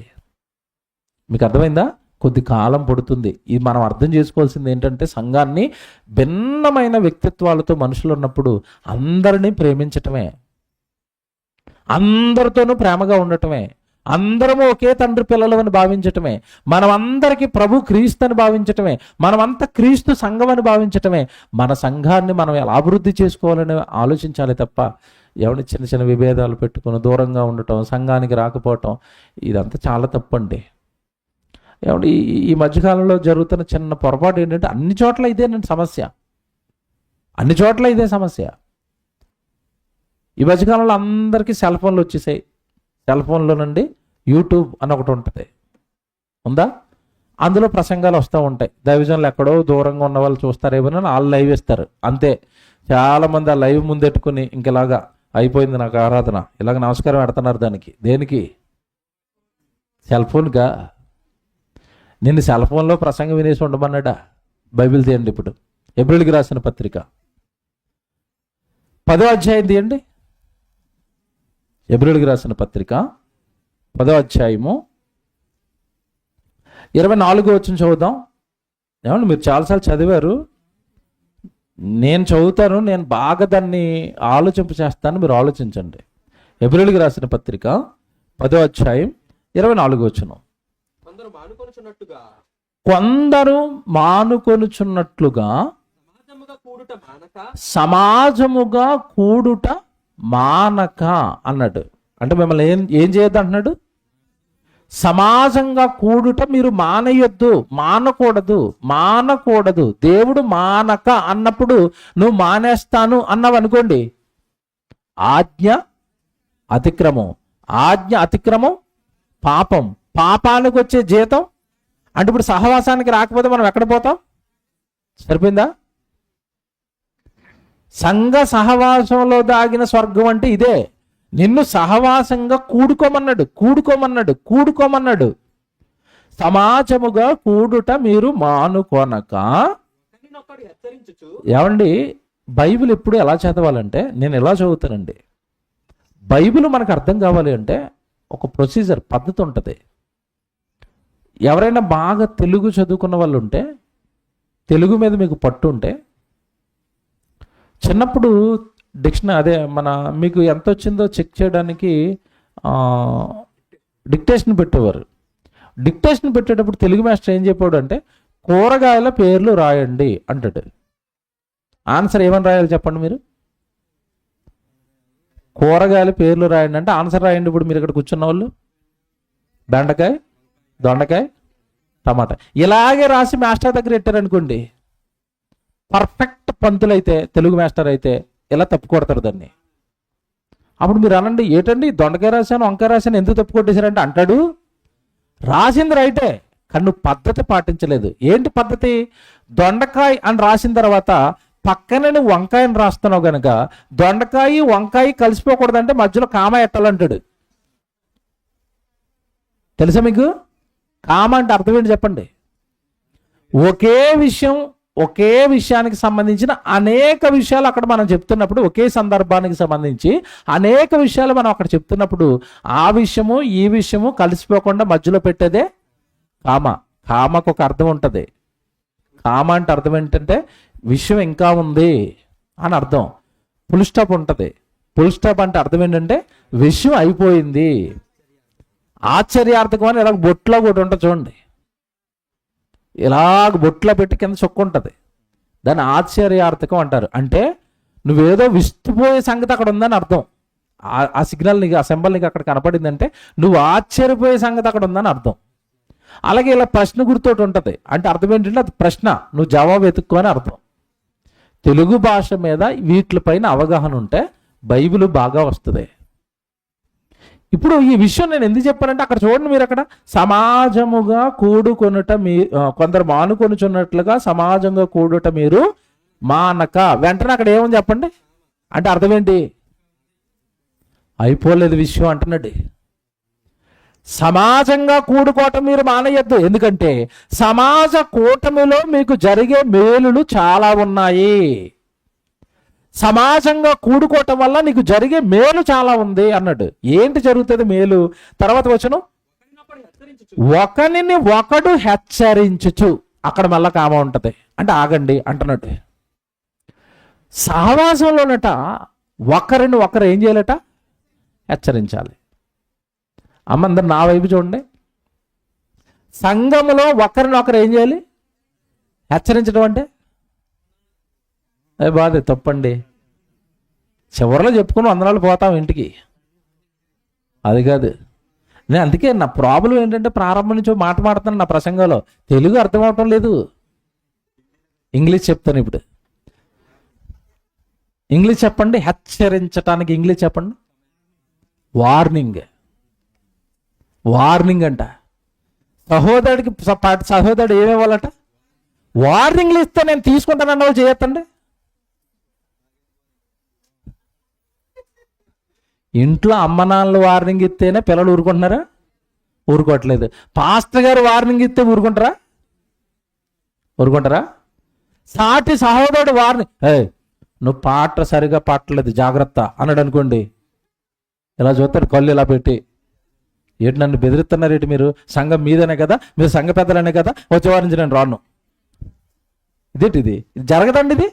మీకు అర్థమైందా? కొద్ది కాలం పడుతుంది. ఇది మనం అర్థం చేసుకోవాల్సింది ఏంటంటే, సంఘాన్ని భిన్నమైన వ్యక్తిత్వాలతో మనుషులు ఉన్నప్పుడు అందరినీ ప్రేమించటమే, అందరితోనూ ప్రేమగా ఉండటమే, అందరము ఒకే తండ్రి పిల్లలు అని భావించటమే, మనమందరికీ ప్రభు క్రీస్తు అని భావించటమే, మనమంతా క్రీస్తు సంఘం అని భావించటమే, మన సంఘాన్ని మనం ఎలా అభివృద్ధి చేసుకోవాలని ఆలోచించాలి తప్ప ఎవరి చిన్న చిన్న విభేదాలు పెట్టుకుని దూరంగా ఉండటం, సంఘానికి రాకపోవటం, ఇదంతా చాలా తప్పండి. ఏమంటే ఈ మధ్యకాలంలో జరుగుతున్న చిన్న పొరపాటు ఏంటంటే, అన్ని చోట్ల ఇదేనండి సమస్య, అన్ని చోట్ల ఇదే సమస్య. ఈ మధ్యకాలంలో అందరికీ సెల్ ఫోన్లు వచ్చేసాయి. సెల్ ఫోన్లో నుండి యూట్యూబ్ అని ఒకటి ఉంటుంది, ఉందా? అందులో ప్రసంగాలు వస్తూ ఉంటాయి. దైవజనులు ఎక్కడో దూరంగా ఉన్న వాళ్ళు చూస్తారేమో అని వాళ్ళు లైవ్ ఇస్తారు, అంతే. చాలామంది ఆ లైవ్ ముందెట్టుకుని ఇంకెలాగా అయిపోయింది నాకు ఆరాధన, ఇలాగ నమస్కారం పెడుతున్నారు. దానికి దేనికి? సెల్ ఫోన్గా. నిన్ను సెల్ ఫోన్లో ప్రసంగం వినేసి ఉండమన్నాడా? బైబిల్ తీయండి, ఇప్పుడు ఎబ్రిల్కి రాసిన పత్రిక 10వ అధ్యాయం తీయండి. ఎబ్రిల్కి రాసిన పత్రిక 10వ అధ్యాయము 24వ వచనం చదువుదాం. ఏమండి, మీరు చాలాసార్లు చదివారు, నేను చదువుతాను, నేను బాగా దాన్ని ఆలోచింప చేస్తాను, మీరు ఆలోచించండి. ఎబ్రిల్కి రాసిన పత్రిక 10వ అధ్యాయం 24వ వచనం. కొందరు మానుకొనుచున్నట్లుగా సమాజముగా కూడుట మానక అన్నాడు. అంటే మిమ్మల్ని ఏం చేయొద్దు అంటున్నాడు? సమాజంగా కూడుట మీరు మానేయొద్దు, మానకూడదు. దేవుడు మానక అన్నప్పుడు నువ్వు మానేస్తాను అన్నావు అనుకోండి, ఆజ్ఞ అతిక్రమం పాపం. పాపానికి వచ్చే జీతం అంటే ఇప్పుడు సహవాసానికి రాకపోతే మనం ఎక్కడ పోతాం? సరిపోయిందా? సంఘ సహవాసంలో దాగిన స్వర్గం అంటే ఇదే. నిన్ను సహవాసంగా కూడుకోమన్నాడు. సమాజముగా కూడుట మీరు మానుకొనక. ఏమండి, బైబిల్ ఎప్పుడు ఎలా చదవాలంటే, నేను ఎలా చదువుతానండి, బైబిల్ మనకు అర్థం కావాలి అంటే ఒక ప్రొసీజర్, పద్ధతి ఉంటుంది. ఎవరైనా బాగా తెలుగు చదువుకున్న వాళ్ళు ఉంటే, తెలుగు మీద మీకు పట్టు ఉంటే, చిన్నప్పుడు మీకు ఎంత వచ్చిందో చెక్ చేయడానికి డిక్టేషన్ పెట్టేవారు. డిక్టేషన్ పెట్టేటప్పుడు తెలుగు మాస్టర్ ఏం చెప్పాడు అంటే, కూరగాయల పేర్లు రాయండి అంటాడు. ఆన్సర్ ఏమని రాయాలి చెప్పండి మీరు? కూరగాయల పేర్లు రాయండి అంటే ఆన్సర్ రాయండి. ఇప్పుడు మీరు ఇక్కడ కూర్చున్న వాళ్ళు బెండకాయ, దొండకాయ, టమాటా ఇలాగే రాసి మాస్టర్ దగ్గర పెట్టారనుకోండి, పర్ఫెక్ట్ పంతులైతే, తెలుగు మాస్టర్ అయితే ఇలా తప్పు కొడతారు దాన్ని. అప్పుడు మీరు అనండి, ఏంటండి దొండకాయ రాశాను, వంకాయ రాశాను, ఎందుకు తప్పు కొట్టేశారంటే అంటాడు, రాసింది రైటే కానీ నువ్వు పద్ధతి పాటించలేదు. ఏంటి పద్ధతి? దొండకాయ అని రాసిన తర్వాత పక్కనే నువ్వు వంకాయని రాస్తున్నావు కనుక దొండకాయ వంకాయ కలిసిపోకూడదంటే మధ్యలో కామ ఎట్టాలంటాడు. తెలుసా మీకు? కామ అంటే అర్థం ఏంటి చెప్పండి? ఒకే విషయానికి సంబంధించిన అనేక విషయాలు అక్కడ మనం చెప్తున్నప్పుడు, ఒకే సందర్భానికి సంబంధించి అనేక విషయాలు మనం అక్కడ చెప్తున్నప్పుడు ఆ విషయము ఈ విషయము కలిసిపోకుండా మధ్యలో పెట్టేదే కామ. కామకు ఒక అర్థం ఉంటుంది. కామ అంటే అర్థం ఏంటంటే విషయం ఇంకా ఉంది అని అర్థం. ఫుల్ స్టాప్ ఉంటుంది. ఫుల్ స్టాప్ అంటే అర్థం ఏంటంటే విషయం అయిపోయింది. ఆశ్చర్యార్థకం అని ఇలాగ బొట్లో కూడా ఉంటుంది చూడండి, ఇలాగ బొట్లో పెట్టి కింద చొక్కు ఉంటుంది, దాన్ని ఆశ్చర్యార్థకం అంటారు. అంటే నువ్వేదో విస్తుపోయే సంగతి అక్కడ ఉందని అర్థం. ఆ సిగ్నల్ నీకు, ఆ సింబల్ నీకు అక్కడ కనపడిందంటే నువ్వు ఆశ్చర్యపోయే సంగతి అక్కడ ఉందని అర్థం. అలాగే ఇలా ప్రశ్న గుర్తోటి ఉంటుంది అంటే అర్థం ఏంటంటే అది ప్రశ్న, నువ్వు జవాబు వెతుక్కో అని అర్థం. తెలుగు భాష మీద వీటిపైన అవగాహన ఉంటే బైబిల్ బాగా వస్తుంది. ఇప్పుడు ఈ విషయం నేను ఎందుకు చెప్పానంటే అక్కడ చూడండి, మీరు అక్కడ సమాజముగా కూడుకొనుట కొందరు మానుకొనుచున్నట్లుగా సమాజంగా కూడుట మీరు మానక. వెంటనే అక్కడ ఏమని చెప్పండి అంటే అర్థం ఏంటి? అయిపోలేదు విషయం అంటున్నాడు. సమాజంగా కూడుకోవటం మీరు మానేయద్దు, ఎందుకంటే సమాజ కూటమిలో మీకు జరిగే మేలులు చాలా ఉన్నాయి. సమాజంగా కూడుకోవటం వల్ల నీకు జరిగే మేలు చాలా ఉంది అన్నాడు. ఏంటి జరుగుతుంది మేలు? తర్వాత వచనం, ఒకనిని ఒకడు హెచ్చరించుచు. అక్కడ మళ్ళా కామ ఉంటది అంటే ఆగండి అంటున్నాడు. సహవాసంలోనట ఒకరిని ఒకరు ఏం చేయాలట? హెచ్చరించాలి. అమ్మందరు నా వైపు చూడండి. సంఘములో ఒకరిని ఒకరు ఏం చేయాలి? హెచ్చరించడం అంటే అది బాధ, తప్పండి. చివరిలో చెప్పుకుని వందనాలు పోతాం ఇంటికి, అది కాదు. నేను అందుకే నా ప్రాబ్లం ఏంటంటే ప్రారంభం నుంచి మాట మాడుతున్నాను నా ప్రసంగంలో, తెలుగు అర్థం అవటం లేదు. ఇంగ్లీష్ చెప్తాను ఇప్పుడు. ఇంగ్లీష్ చెప్పండి. హెచ్చరించటానికి ఇంగ్లీష్ చెప్పండి. వార్నింగ్. వార్నింగ్ అంట. సహోదరుడు ఏమేవాళ్ళట? వార్నింగ్లు ఇస్తే నేను తీసుకుంటానన్న వాళ్ళు చేయొద్దండి. ఇంట్లో అమ్మ నాన్నలు వార్నింగ్ ఇస్తేనే పిల్లలు ఊరుకుంటున్నారా? ఊరుకోవట్లేదు. పాస్టర్ గారు వార్నింగ్ ఇస్తే ఊరుకుంటారా? సాటి సహోదరుడు వార్నింగ్, నువ్వు పాట సరిగా పాటలేదు జాగ్రత్త అన్నాడు అనుకోండి, ఇలా చూస్తాడు కళ్ళు ఇలా పెట్టి, ఏంటి నన్ను బెదిరిస్తున్నారు ఏంటి మీరు? సంఘం మీదనే కదా, మీరు సంఘ పెద్దలనే కదా, వచ్చే వారి నుంచి నేను రాను. ఇదేంటి ఇది జరగదండి. ఇది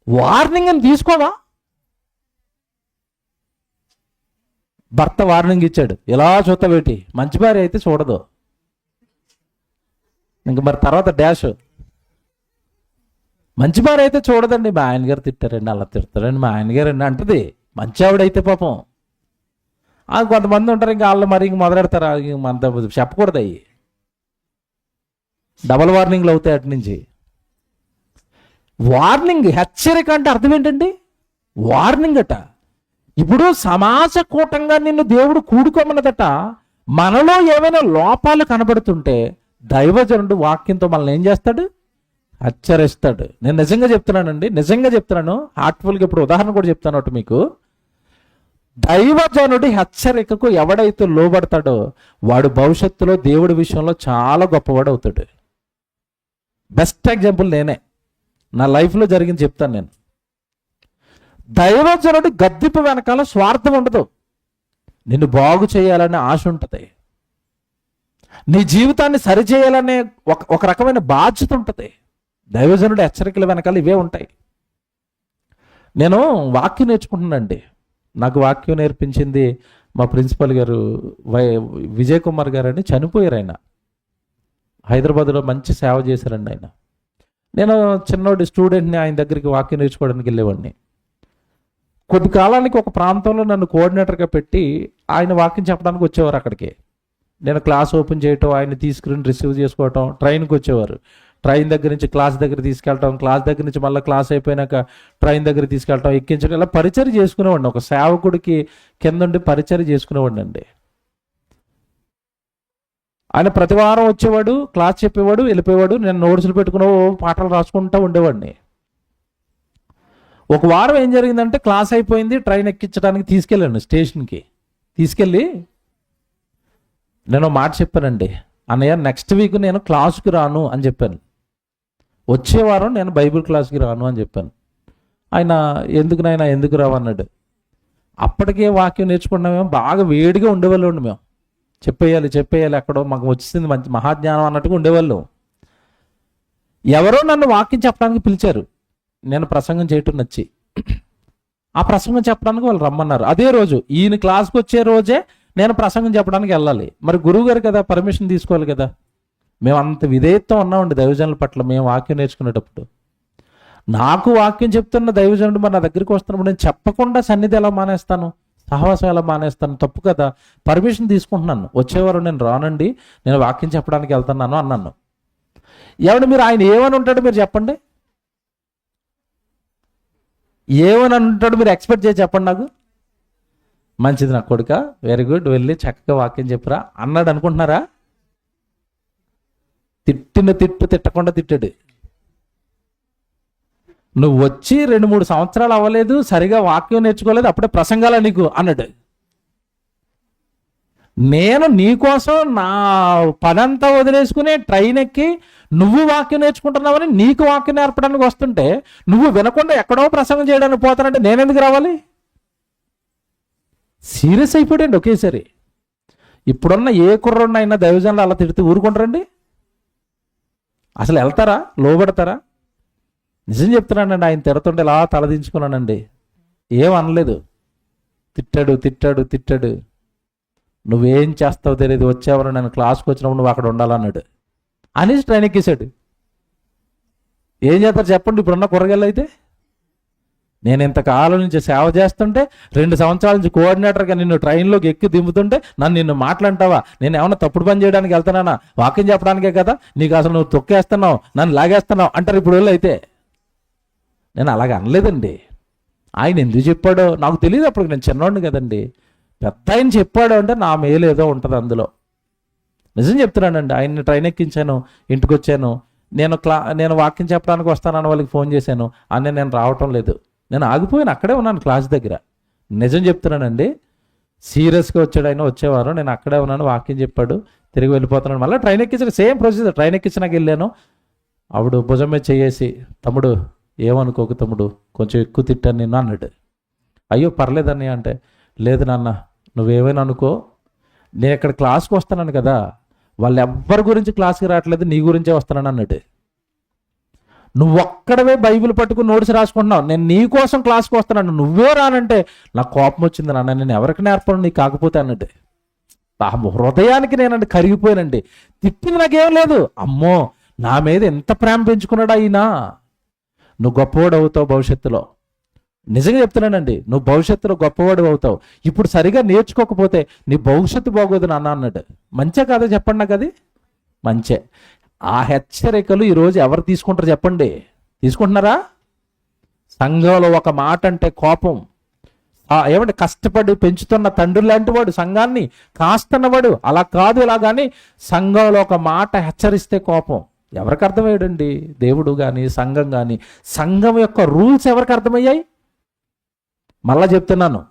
వార్నింగ్ అని తీసుకోవా? భర్త వార్నింగ్ ఇచ్చాడు, ఇలా చూస్తావేటి? మంచి భార్య అయితే చూడదు, ఇంక మరి తర్వాత డాష్. మంచి భార్య అయితే చూడదండి. మా ఆయన గారు తిట్టారండి, అలా తిడతారండి మా ఆయన గారు అండి అంటది. మంచి ఆవిడైతే పాపం. కొంతమంది ఉంటారు ఇంకా వాళ్ళు మరి ఇంక మొదలెడతారు, అంత చెప్పకూడదు. అయ్యి డబల్ వార్నింగ్లు అవుతాయి అటు నుంచి. వార్నింగ్, హెచ్చరిక అంటే అర్థం ఏంటండి? వార్నింగ్ అట. ఇప్పుడు సమాజ కూటంగా నిన్ను దేవుడు కూడుకోమన్నదట. మనలో ఏమైనా లోపాలు కనబడుతుంటే దైవజనుడు వాక్యంతో మనల్ని ఏం చేస్తాడు? హెచ్చరిస్తాడు. నేను నిజంగా చెప్తున్నానండి, నిజంగా చెప్తున్నాను, హార్ట్ఫుల్గా. ఇప్పుడు ఉదాహరణ కూడా చెప్తాను ఒకటి మీకు. దైవజనుడి హెచ్చరికకు ఎవడైతే లోబడతాడో వాడు భవిష్యత్తులో దేవుడి విషయంలో చాలా గొప్పవాడు అవుతాడు. బెస్ట్ ఎగ్జాంపుల్ నేనే, నా లైఫ్లో జరిగింది చెప్తాను నేను. దైవజనుడి గద్దింపు వెనకాల స్వార్థం ఉండదు. నిన్ను బాగు చేయాలనే ఆశ ఉంటుంది. నీ జీవితాన్ని సరిచేయాలనే ఒక రకమైన బాధ్యత ఉంటుంది. దైవజనుడి హెచ్చరికల వెనకాల ఇవే ఉంటాయి. నేను వాక్యం నేర్చుకుంటున్నానండి. నాకు వాక్యం నేర్పించింది మా ప్రిన్సిపల్ గారు విజయ్ కుమార్ గారు అని, చనిపోయారు ఆయన. హైదరాబాద్లో మంచి సేవ చేశారండి ఆయన. నేను చిన్నోడి స్టూడెంట్ని, ఆయన దగ్గరికి వాక్యం నేర్చుకోవడానికి వెళ్ళేవాడిని. కొద్ది కాలానికి ఒక ప్రాంతంలో నన్ను కోఆర్డినేటర్గా పెట్టి ఆయన వాక్యం చెప్పడానికి వచ్చేవారు అక్కడికి. నేను క్లాస్ ఓపెన్ చేయటం, ఆయన తీసుకుని రిసీవ్ చేసుకోవటం, ట్రైన్కి వచ్చేవారు. ట్రైన్ దగ్గర నుంచి క్లాస్ దగ్గర తీసుకెళ్ళటం, క్లాస్ దగ్గర నుంచి మళ్ళీ క్లాస్ అయిపోయినాక ట్రైన్ దగ్గర తీసుకెళ్ళటం, ఎక్కించడం, ఇలా పరిచయం చేసుకునేవాడిని. ఒక సేవకుడికి కింద పరిచయం చేసుకునేవాడిని అండి. ఆయన ప్రతి వారం వచ్చేవాడు, క్లాస్ చెప్పేవాడు, వెళ్ళిపోయేవాడు. నేను నోట్సులు పెట్టుకుని పాటలు రాసుకుంటూ ఉండేవాడిని. ఒక వారం ఏం జరిగిందంటే, క్లాస్ అయిపోయింది, ట్రైన్ ఎక్కించడానికి తీసుకెళ్ళాను స్టేషన్కి. తీసుకెళ్ళి నేను మాట చెప్పానండి, అన్నయ్య నెక్స్ట్ వీక్ నేను క్లాస్కి రాను అని చెప్పాను. వచ్చే వారం నేను బైబిల్ క్లాస్కి రాను అని చెప్పాను. ఆయన ఎందుకు నాయన ఎందుకు రావన్నాడు. అప్పటికే వాక్యం నేర్చుకున్నామేమో, బాగా వేడిగా ఉండేవాళ్ళు మేము. చెప్పేయాలి ఎక్కడో మాకు వచ్చింది మంచి మహాజ్ఞానం అన్నట్టుగా ఉండేవాళ్ళు. ఎవరో నన్ను వాక్యం చెప్పడానికి పిలిచారు, నేను ప్రసంగం చేయటం నచ్చి. ఆ ప్రసంగం చెప్పడానికి వాళ్ళు రమ్మన్నారు. అదే రోజు, ఈయన క్లాస్కి వచ్చే రోజే నేను ప్రసంగం చెప్పడానికి వెళ్ళాలి. మరి గురువు గారు కదా, పర్మిషన్ తీసుకోవాలి కదా. మేము అంత విధేయత్వం ఉన్నామండి దైవజనుల పట్ల. మేము వాక్యం నేర్చుకునేటప్పుడు నాకు వాక్యం చెప్తున్న దైవజనుడు మరి నా దగ్గరికి వస్తున్నప్పుడు నేను చెప్పకుండా సన్నిధి ఎలా మానేస్తాను, సహవాసం ఎలా మానేస్తాను? తప్పు కదా. పర్మిషన్ తీసుకుంటున్నాను, వచ్చేవారు నేను రానండి, నేను వాక్యం చెప్పడానికి వెళ్తున్నాను అన్నాను. ఏమంటే మీరు ఆయన ఏమని ఉంటాడు మీరు చెప్పండి, ఏమని ఉంటాడు మీరు ఎక్స్పెక్ట్ చేసి చెప్పండి నాకు. మంచిది నా కొడుక, వెరీ గుడ్, వెళ్ళి చక్కగా వాక్యం చెప్పురా అన్నాడు అనుకుంటున్నారా? తిట్టకుండా తిట్టాడు. నువ్వు వచ్చి 2-3 సంవత్సరాలు అవ్వలేదు, సరిగా వాక్యం నేర్చుకోలేదు, అప్పుడే ప్రసంగాలా నీకు అన్నాడు. నేను నీకోసం నా పనంతా వదిలేసుకుని ట్రైన్ ఎక్కి నువ్వు వాక్యం నేర్చుకుంటున్నావని నీకు వాక్యం నేర్పడానికి వస్తుంటే నువ్వు వినకుండా ఎక్కడో ప్రసంగం చేయడానికి పోతానంటే నేనెందుకు రావాలి? సీరియస్ అయిపోయాడండి ఒకేసారి. ఇప్పుడున్న ఏ కుర్రున్నైనా దైవజనులు అలా తిడుతూ ఊరుకుంటారండి? అసలు వెళ్తారా? లోబడతారా? నిజం చెప్తున్నానండి, ఆయన తిడుతుంటే ఇలా తలదించుకున్నానండి, ఏమనలేదు. తిట్టాడు. నువ్వేం చేస్తావు తెలియదు, వచ్చేవారు నేను క్లాస్కి వచ్చినప్పుడు నువ్వు అక్కడ ఉండాలన్నాడు అనేసి ట్రైన్ ఎక్కేశాడు. ఏం చేస్తారు చెప్పండి ఇప్పుడున్న కుర్రగాళ్ళు అయితే? నేను ఇంతకాలం నుంచి సేవ చేస్తుంటే 2 సంవత్సరాల నుంచి కోఆర్డినేటర్గా నిన్ను ట్రైన్లోకి ఎక్కి దింపుతుంటే నిన్ను మాట్లాంటావా? నేను ఏమన్నా తప్పుడు పని చేయడానికి వెళ్తున్నానా? వాక్యం చెప్పడానికే కదా, నీకు అసలు నువ్వు తొక్కేస్తున్నావు, నన్ను లాగేస్తున్నావు అంటారు ఇప్పుడు వాళ్ళు అయితే. నేను అలాగే అనలేదండి. ఆయన ఎందుకు చెప్పాడో నాకు తెలియదు, అప్పుడు నేను చిన్నోడిని కదండి. పెద్ద ఆయన చెప్పాడు అంటే నా మేలు ఏదో ఉంటుంది అందులో. నిజం చెప్తున్నానండి, ఆయన్ని ట్రైన్ ఎక్కించాను, ఇంటికి వచ్చాను. నేను వాక్యం చెప్పడానికి వస్తానని వాళ్ళకి ఫోన్ చేశాను, అన్నీ నేను రావటం లేదు. నేను ఆగిపోయాను, అక్కడే ఉన్నాను క్లాస్ దగ్గర. నిజం చెప్తున్నానండి, సీరియస్గా వచ్చాడు ఆయన. వచ్చేవారు నేను అక్కడే ఉన్నాను, వాక్యం చెప్పాడు, తిరిగి వెళ్ళిపోతున్నాను. మళ్ళీ ట్రైన్ ఎక్కించిన సేమ్ ప్రొసీజర్. ట్రైన్ ఎక్కించినాక వెళ్ళాను. అప్పుడు భుజం మీద చేసి, తమ్ముడు ఏమనుకోకు తమ్ముడు, కొంచెం ఎక్కువ తిట్టాను నిన్ను అన్నాడు. అయ్యో పర్లేదని అంటే, లేదు నాన్న నువ్వేమైనా అనుకో, నేను ఇక్కడ క్లాస్కి వస్తున్నాను కదా, వాళ్ళు ఎవ్వరి గురించి క్లాస్కి రావట్లేదు, నీ గురించే వస్తున్నాను అన్నాడు. నువ్వు ఒక్కడవే బైబిల్ పట్టుకుని నోట్స్ రాసుకుంటున్నావు, నేను నీ కోసం క్లాస్కి వస్తున్నాను, నువ్వే రానంటే నాకు కోపం వచ్చింది నాన్న, నేను ఎవరికి నేర్పను నీకు కాకపోతే అన్నట్టు. ఆ హృదయానికి నేనండి కరిగిపోయానండి. తిట్టింది నాకేం లేదు, అమ్మో నా మీద ఎంత ప్రేమ పెంచుకున్నాడు అయినా. నువ్వు గొప్పవాడు అవుతావు భవిష్యత్తులో, నిజంగా చెప్తున్నానండి, నువ్వు భవిష్యత్తులో గొప్పవాడు అవుతావు. ఇప్పుడు సరిగా నేర్చుకోకపోతే నీ భవిష్యత్తు బాగోదు నాన్న అన్నాడు. మంచే కాదా చెప్పండి నాకు? అది మంచే. ఆ హెచ్చరికలు ఈరోజు ఎవరు తీసుకుంటారు చెప్పండి? తీసుకుంటున్నారా? సంఘంలో ఒక మాట అంటే కోపం, ఏమంటే కష్టపడి పెంచుతున్న తండ్రి లాంటి వాడు, సంఘాన్ని కాస్తున్నవాడు. అలా కాదు ఇలా కానీ సంఘంలో ఒక మాట హెచ్చరిస్తే కోపం. ఎవరికి అర్థమయ్యాడండి? దేవుడు కానీ సంఘం కానీ. సంఘం యొక్క రూల్స్ ఎవరికి అర్థమయ్యాయి? మళ్ళా చెప్తున్నాను,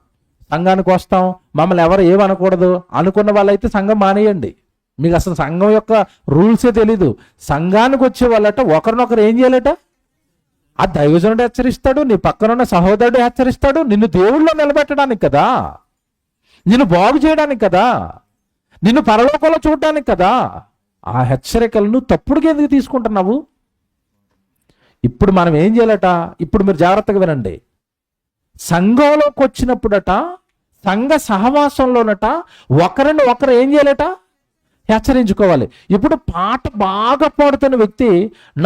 సంఘానికి వస్తాం, మమ్మల్ని ఎవరు ఏమనకూడదు అనుకున్న వాళ్ళైతే సంఘం మానేయండి. మీకు అసలు సంఘం యొక్క రూల్సే తెలీదు. సంఘానికి వచ్చే వాళ్ళట ఒకరినొకరు ఏం చేయాలట? ఆ దైవజనుడు హెచ్చరిస్తాడు, నీ పక్కనున్న సహోదరుడు హెచ్చరిస్తాడు. నిన్ను దేవుళ్ళలో నిలబెట్టడానికి కదా, నిన్ను బాగు చేయడానికి కదా, నిన్ను పరలోకంలో చూడడానికి కదా. ఆ హెచ్చరికలను తప్పుడుగా ఎందుకు తీసుకుంటున్నావు? ఇప్పుడు మనం ఏం చేయాలట? ఇప్పుడు మీరు జాగ్రత్తగా వినండి. సంఘంలోకి వచ్చినప్పుడట, సంఘ సహవాసంలోనట ఒకరిని ఒకరు ఏం చేయాలట? హెచ్చరించుకోవాలి. ఇప్పుడు పాట బాగా పాడుతున్న వ్యక్తి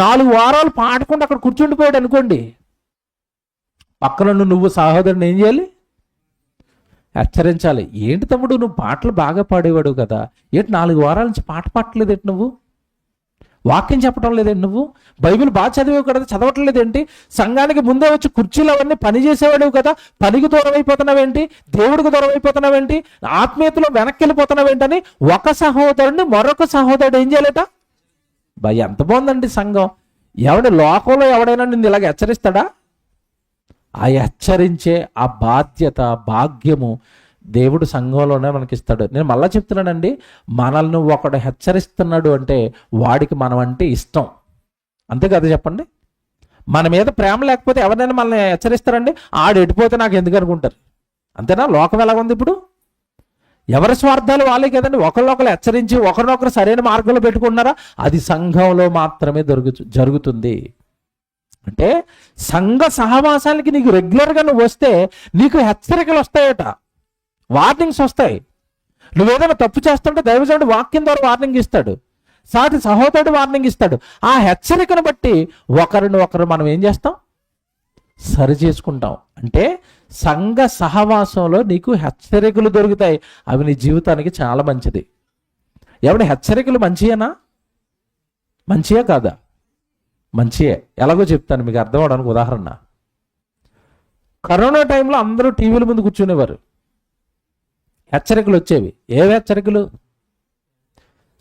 4 వారాలు పాడకుండా అక్కడ కూర్చుండిపోయాడు అనుకోండి, పక్కన నువ్వు సహోదరుని ఏం చేయాలి? హెచ్చరించాలి. ఏంటి తమ్ముడు, నువ్వు పాటలు బాగా పాడేవాడు కదా, ఏంటి 4 వారాల నుంచి పాట పాడలేదేంటి, నువ్వు వాక్యం చెప్పడం లేదేంటి, నువ్వు బైబిల్ బాగా చదివేవు కదా, చదవటం లేదేంటి, సంఘానికి ముందే వచ్చి కుర్చీలు అవన్నీ పని చేసేవాడు కదా, పనికి దూరం అయిపోతున్నావేంటి, దేవుడికి దూరం అయిపోతున్నావేంటి, ఆత్మీయతలో వెనక్కి వెళ్ళిపోతున్నావేంటని ఒక సహోదరుని మరొక సహోదరుడు ఏం చేయాలట? ఎంత బాగుందండి సంఘం. లోకంలో ఎవడైనా నిన్ను ఇలాగ హెచ్చరిస్తాడా? ఆ హెచ్చరించే ఆ బాధ్యత, భాగ్యము దేవుడు సంఘంలోనే మనకిస్తాడు. నేను మళ్ళీ చెప్తున్నానండి, మనల్ని ఒకడు హెచ్చరిస్తున్నాడు అంటే వాడికి మనం అంటే ఇష్టం, అంతే కదా చెప్పండి. మన మీద ప్రేమ లేకపోతే ఎవరైనా మనల్ని హెచ్చరిస్తారండి? ఆడు ఎడిపోతే నాకు ఎందుకు అనుకుంటారు, అంతేనా? లోకం ఎలాగుంది ఇప్పుడు? ఎవరి స్వార్థాలు వాళ్ళే కదండి. ఒకరినొకరు హెచ్చరించి ఒకరినొకరు సరైన మార్గంలో పెట్టుకున్నారా? అది సంఘంలో మాత్రమే జరుగుతుంది. అంటే సంఘ సహవాసానికి నీకు రెగ్యులర్గా నువ్వు వస్తే నీకు హెచ్చరికలు వస్తాయట, వార్నింగ్స్ వస్తాయి. నువ్వేదైనా తప్పు చేస్తుంటే దైవజనుడు వాక్యం ద్వారా వార్నింగ్ ఇస్తాడు, సాటి సహోదరుడు వార్నింగ్ ఇస్తాడు. ఆ హెచ్చరికను బట్టి ఒకరిని ఒకరు మనం ఏం చేస్తాం? సరి చేసుకుంటాం. అంటే సంఘ సహవాసంలో నీకు హెచ్చరికలు దొరుకుతాయి. అవి నీ జీవితానికి చాలా మంచిది. హెచ్చరికలు మంచియేనా? మంచియే కాదా? మంచియే. ఎలాగో చెప్తాను మీకు అర్థం అవడానికి ఉదాహరణ. కరోనా టైంలో అందరూ టీవీల ముందు కూర్చునేవారు, హెచ్చరికలు వచ్చేవి. ఏవి హెచ్చరికలు?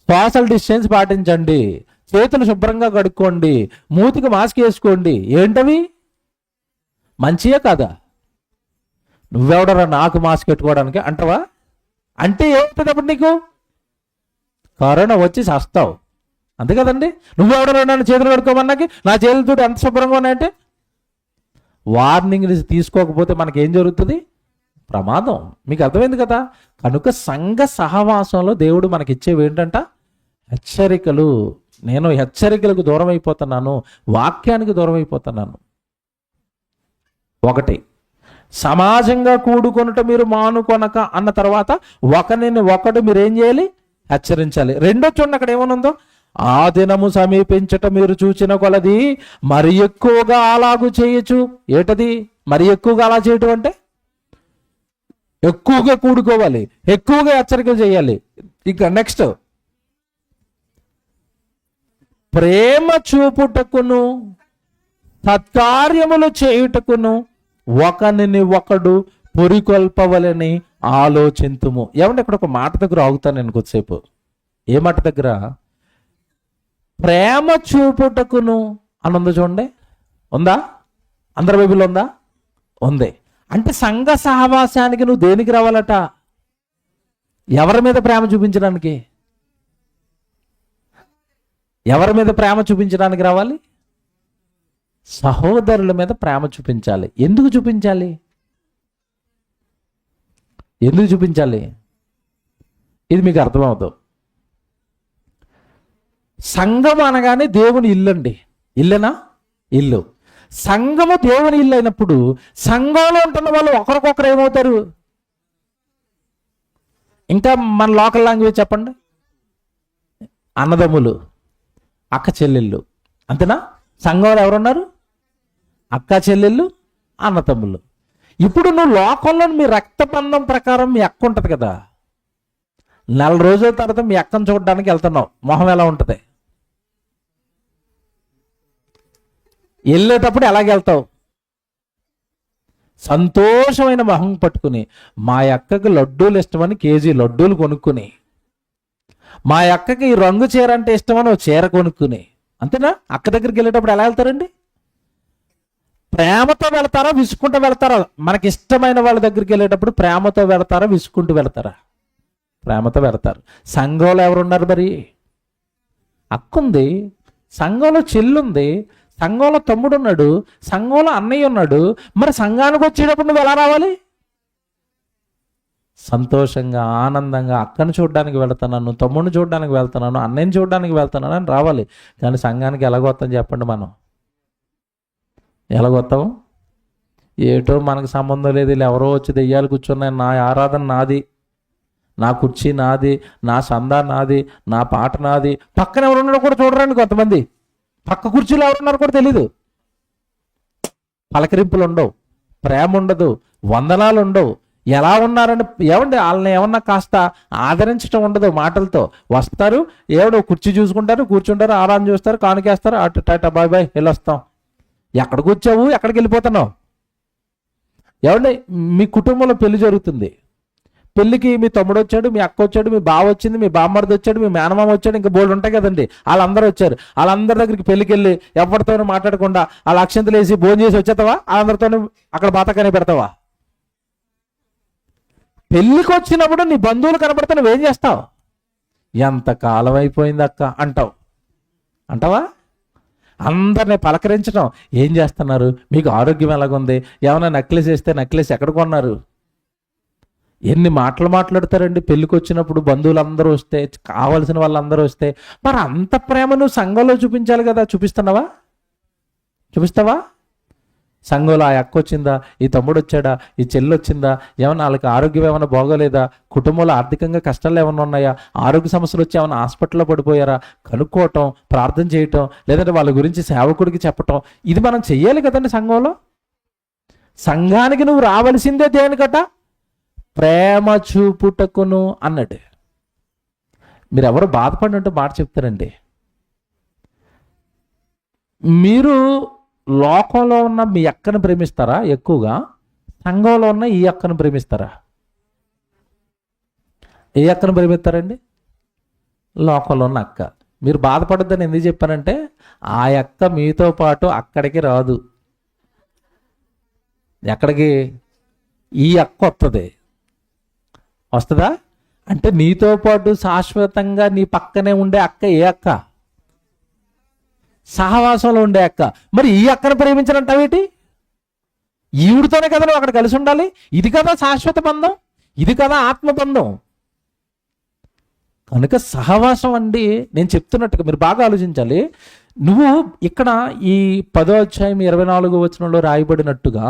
సోషల్ డిస్టెన్స్ పాటించండి, చేతులు శుభ్రంగా కడుక్కోండి, మూతికి మాస్క్ వేసుకోండి. ఏంటవి? మంచియే కాదా? నువ్వెవడరా నాకు మాస్క్ పెట్టుకోవడానికి అంటవా? అంటే ఏమవుతుంది అప్పుడు నీకు? కరోనా వచ్చి చస్తావు, అంతే కదండి. నువ్వెవడరా నన్ను చేతులు కడుక్కోమన్నాకి నా చేతులతో ఎంత శుభ్రంగా ఉన్నాయంటే? వార్నింగ్ తీసుకోకపోతే మనకేం జరుగుతుంది? ప్రమాదం. మీకు అర్థమైంది కదా. కనుక సంఘ సహవాసంలో దేవుడు మనకిచ్చేవి ఏంటంట? హెచ్చరికలు. నేను హెచ్చరికలకు దూరం అయిపోతున్నాను, వాక్యానికి దూరం అయిపోతున్నాను. 1, సమాజంగా కూడుకొనుట మీరు మానుకొనక అన్న తర్వాత ఒకరిని ఒకడు మీరేం చేయాలి? హెచ్చరించాలి. 2 చూడండి అక్కడ ఏమనుందో, ఆ దినము సమీపించట మీరు చూచిన కొలది మరి ఎక్కువగా అలాగూ చేయొచ్చు. ఏటది మరి ఎక్కువగా అలా చేయటం అంటే? ఎక్కువగా కూడుకోవాలి, ఎక్కువగా హెచ్చరికలు చేయాలి. ఇక నెక్స్ట్, ప్రేమ చూపుటకును సత్కార్యములు చేయుటకును ఒకరిని ఒకడు పురికొల్పవలని ఆలోచింతుము. ఇక్కడ ఒక మాట దగ్గర ఆగుతాను నేను కొద్దిసేపు. ఏ మాట దగ్గర? ప్రేమ చూపుటకును అని ఉందో చూడండి. ఉందా? అందరి బైబిల్లో ఉందా? ఉంది. అంటే సంఘ సహవాసానికి నువ్వు దేనికి రావాలట? ఎవరి మీద ప్రేమ చూపించడానికి? ఎవరి మీద ప్రేమ చూపించడానికి రావాలి? సహోదరుల మీద ప్రేమ చూపించాలి. ఎందుకు చూపించాలి? ఎందుకు చూపించాలి? ఇది మీకు అర్థమవుతుంది. సంఘం అనగానే దేవుని ఇల్లు అండి. ఇల్లేనా? ఇల్లు. సంఘము దేవుని ఇల్లు అయినప్పుడు సంఘంలో ఉంటున్న వాళ్ళు ఒకరికొకరు ఏమవుతారు? ఇంకా మన లోకల్ లాంగ్వేజ్ చెప్పండి, అన్నదమ్ములు, అక్క చెల్లెళ్ళు, అంతేనా? సంఘంలో ఎవరున్నారు? అక్క చెల్లెళ్ళు, అన్నతమ్ముళ్ళు. ఇప్పుడు నువ్వు లోకంలో మీ రక్తబంధం ప్రకారం మీ అక్క ఉంటుంది కదా, 4 రోజుల తర్వాత మీ అక్కను చూడడానికి వెళ్తున్నావు, మొహం ఎలా ఉంటుంది? వెళ్ళేటప్పుడు ఎలాగెళ్తావు? సంతోషమైన మొహం పట్టుకుని మా అక్కకి లడ్డూలు ఇష్టమని కేజీ లడ్డూలు కొనుక్కుని, మా అక్కకి ఈ రంగు చీర అంటే ఇష్టమని ఒక చీర కొనుక్కుని, అంతేనా? అక్క దగ్గరికి వెళ్ళేటప్పుడు ఎలా వెళ్తారండి? ప్రేమతో వెళ్తారా, విసుక్కుంటూ వెళ్తారా? మనకి ఇష్టమైన వాళ్ళ దగ్గరికి వెళ్ళేటప్పుడు ప్రేమతో వెళ్తారా, విసుక్కుంటూ వెళ్తారా? ప్రేమతో వెళ్తారు. సంఘంలో ఎవరున్నారు మరి? అక్కుంది, సంఘంలో చెల్లుంది, సంఘంలో తమ్ముడు ఉన్నాడు, సంఘంలో అన్నయ్య ఉన్నాడు. మరి సంఘానికి వచ్చేటప్పుడు నువ్వు ఎలా రావాలి? సంతోషంగా, ఆనందంగా అక్కను చూడడానికి వెళ్తున్నాను, తమ్ముడిని చూడడానికి వెళ్తున్నాను, అన్నయ్యని చూడడానికి వెళ్తున్నాను అని రావాలి. కానీ సంఘానికి ఎలాగొస్తాం చెప్పండి? మనం ఎలాగొస్తాం? ఏటో మనకు సంబంధం లేదు, వీళ్ళు ఎవరో వచ్చి దెయ్యాలు కూర్చున్నాయి, నా ఆరాధన నాది, నా కుర్చీ నాది, నా సందా నాది, నా పాట నాది. పక్కన ఎవరున్నారో కూడా చూడరండి కొంతమంది. పక్క కుర్చీలో ఎవరున్నారో కూడా తెలీదు. పలకరింపులు ఉండవు, ప్రేమ ఉండదు, వందనాలు ఉండవు. ఎలా ఉన్నారని ఏమండి వాళ్ళని ఏమన్నా కాస్త ఆదరించడం ఉండదు. మాటలతో వస్తారు, ఏమో కుర్చీ చూసుకుంటారు, కూర్చుంటారు, ఆరాధన చూస్తారు, కానుకేస్తారు, అటు టాటా బాయ్ బాయ్ వెళ్ళొస్తాం. ఎక్కడికి వచ్చావు, ఎక్కడికి వెళ్ళిపోతున్నావు? ఏమండి మీ కుటుంబంలో పెళ్లి జరుగుతుంది, పెళ్ళికి మీ తమ్ముడు వచ్చాడు, మీ అక్క వచ్చాడు, మీ బావ వచ్చింది, మీ బామ్మర్ది వచ్చాడు, మీ మేనమామ వచ్చాడు, ఇంకా బోర్డు ఉంటాయి కదండి. వాళ్ళందరూ వచ్చారు. వాళ్ళందరి దగ్గరికి పెళ్ళికి వెళ్ళి ఎవరితోనూ మాట్లాడకుండా వాళ్ళ అక్షంతలు వేసి భోజనం చేసి వచ్చేస్తావా? వాళ్ళందరితోనూ అక్కడ బాతకానే పెడతావా? పెళ్ళికి వచ్చినప్పుడు నీ బంధువులు కనబడితే నువ్వేం చేస్తావు? ఎంత కాలం అయిపోయింది అక్క అంటావు. అంటావా? అందరినీ పలకరించడం. ఏం చేస్తున్నారు, మీకు ఆరోగ్యం ఎలాగుంది, ఏమైనా నెక్లెస్ వేస్తే నెక్లెస్ ఎక్కడ కొన్నారు? ఎన్ని మాటలు మాట్లాడతారండి పెళ్ళికి వచ్చినప్పుడు. బంధువులందరూ వస్తే, కావలసిన వాళ్ళందరూ వస్తే, మరి అంత ప్రేమ నువ్వు సంఘంలో చూపించాలి కదా. చూపిస్తున్నావా? చూపిస్తావా? సంఘంలో ఆ అక్క వచ్చిందా, ఈ తమ్ముడు వచ్చాడా, ఈ చెల్లి వచ్చిందా, ఏమన్నా వాళ్ళకి ఆరోగ్యం ఏమైనా బాగోలేదా, కుటుంబంలో ఆర్థికంగా కష్టాలు ఏమైనా ఉన్నాయా, ఆరోగ్య సమస్యలు వచ్చి ఏమైనా హాస్పిటల్లో పడిపోయారా, కనుక్కోవటం, ప్రార్థన చేయటం, లేదంటే వాళ్ళ గురించి సేవకుడికి చెప్పటం. ఇది మనం చెయ్యాలి కదండి సంఘంలో. సంఘానికి నువ్వు రావలసిందే దేనికట? ప్రేమ చూపుటకును అన్నట్టు. మీరు ఎవరు బాధపడినట్టు మాట చెప్తారండి. మీరు లోకంలో ఉన్న మీ అక్కను ప్రేమిస్తారా ఎక్కువగా, సంఘంలో ఉన్న ఈ అక్కను ప్రేమిస్తారా? ఏ అక్కను ప్రేమిస్తారండి? లోకంలో ఉన్న అక్క. మీరు బాధపడద్దని ఎందుకు చెప్పానంటే, ఆ అక్క మీతో పాటు అక్కడికి రాదు. ఎక్కడికి? ఈ అక్క వస్తుంది. వస్తుందా? అంటే నీతో పాటు శాశ్వతంగా నీ పక్కనే ఉండే అక్క ఏ అక్క? సహవాసంలో ఉండే అక్క. మరి ఈ అక్కను ప్రేమించనంటావేటి? ఈవిడితోనే కదా నువ్వు అక్కడ కలిసి ఉండాలి. ఇది కదా శాశ్వత బంధం, ఇది కదా ఆత్మబంధం. కనుక సహవాసం అండి, నేను చెప్తున్నట్టుగా మీరు బాగా ఆలోచించాలి. నువ్వు ఇక్కడ ఈ 10వ అధ్యాయం 24వ వచనంలో రాయబడినట్టుగా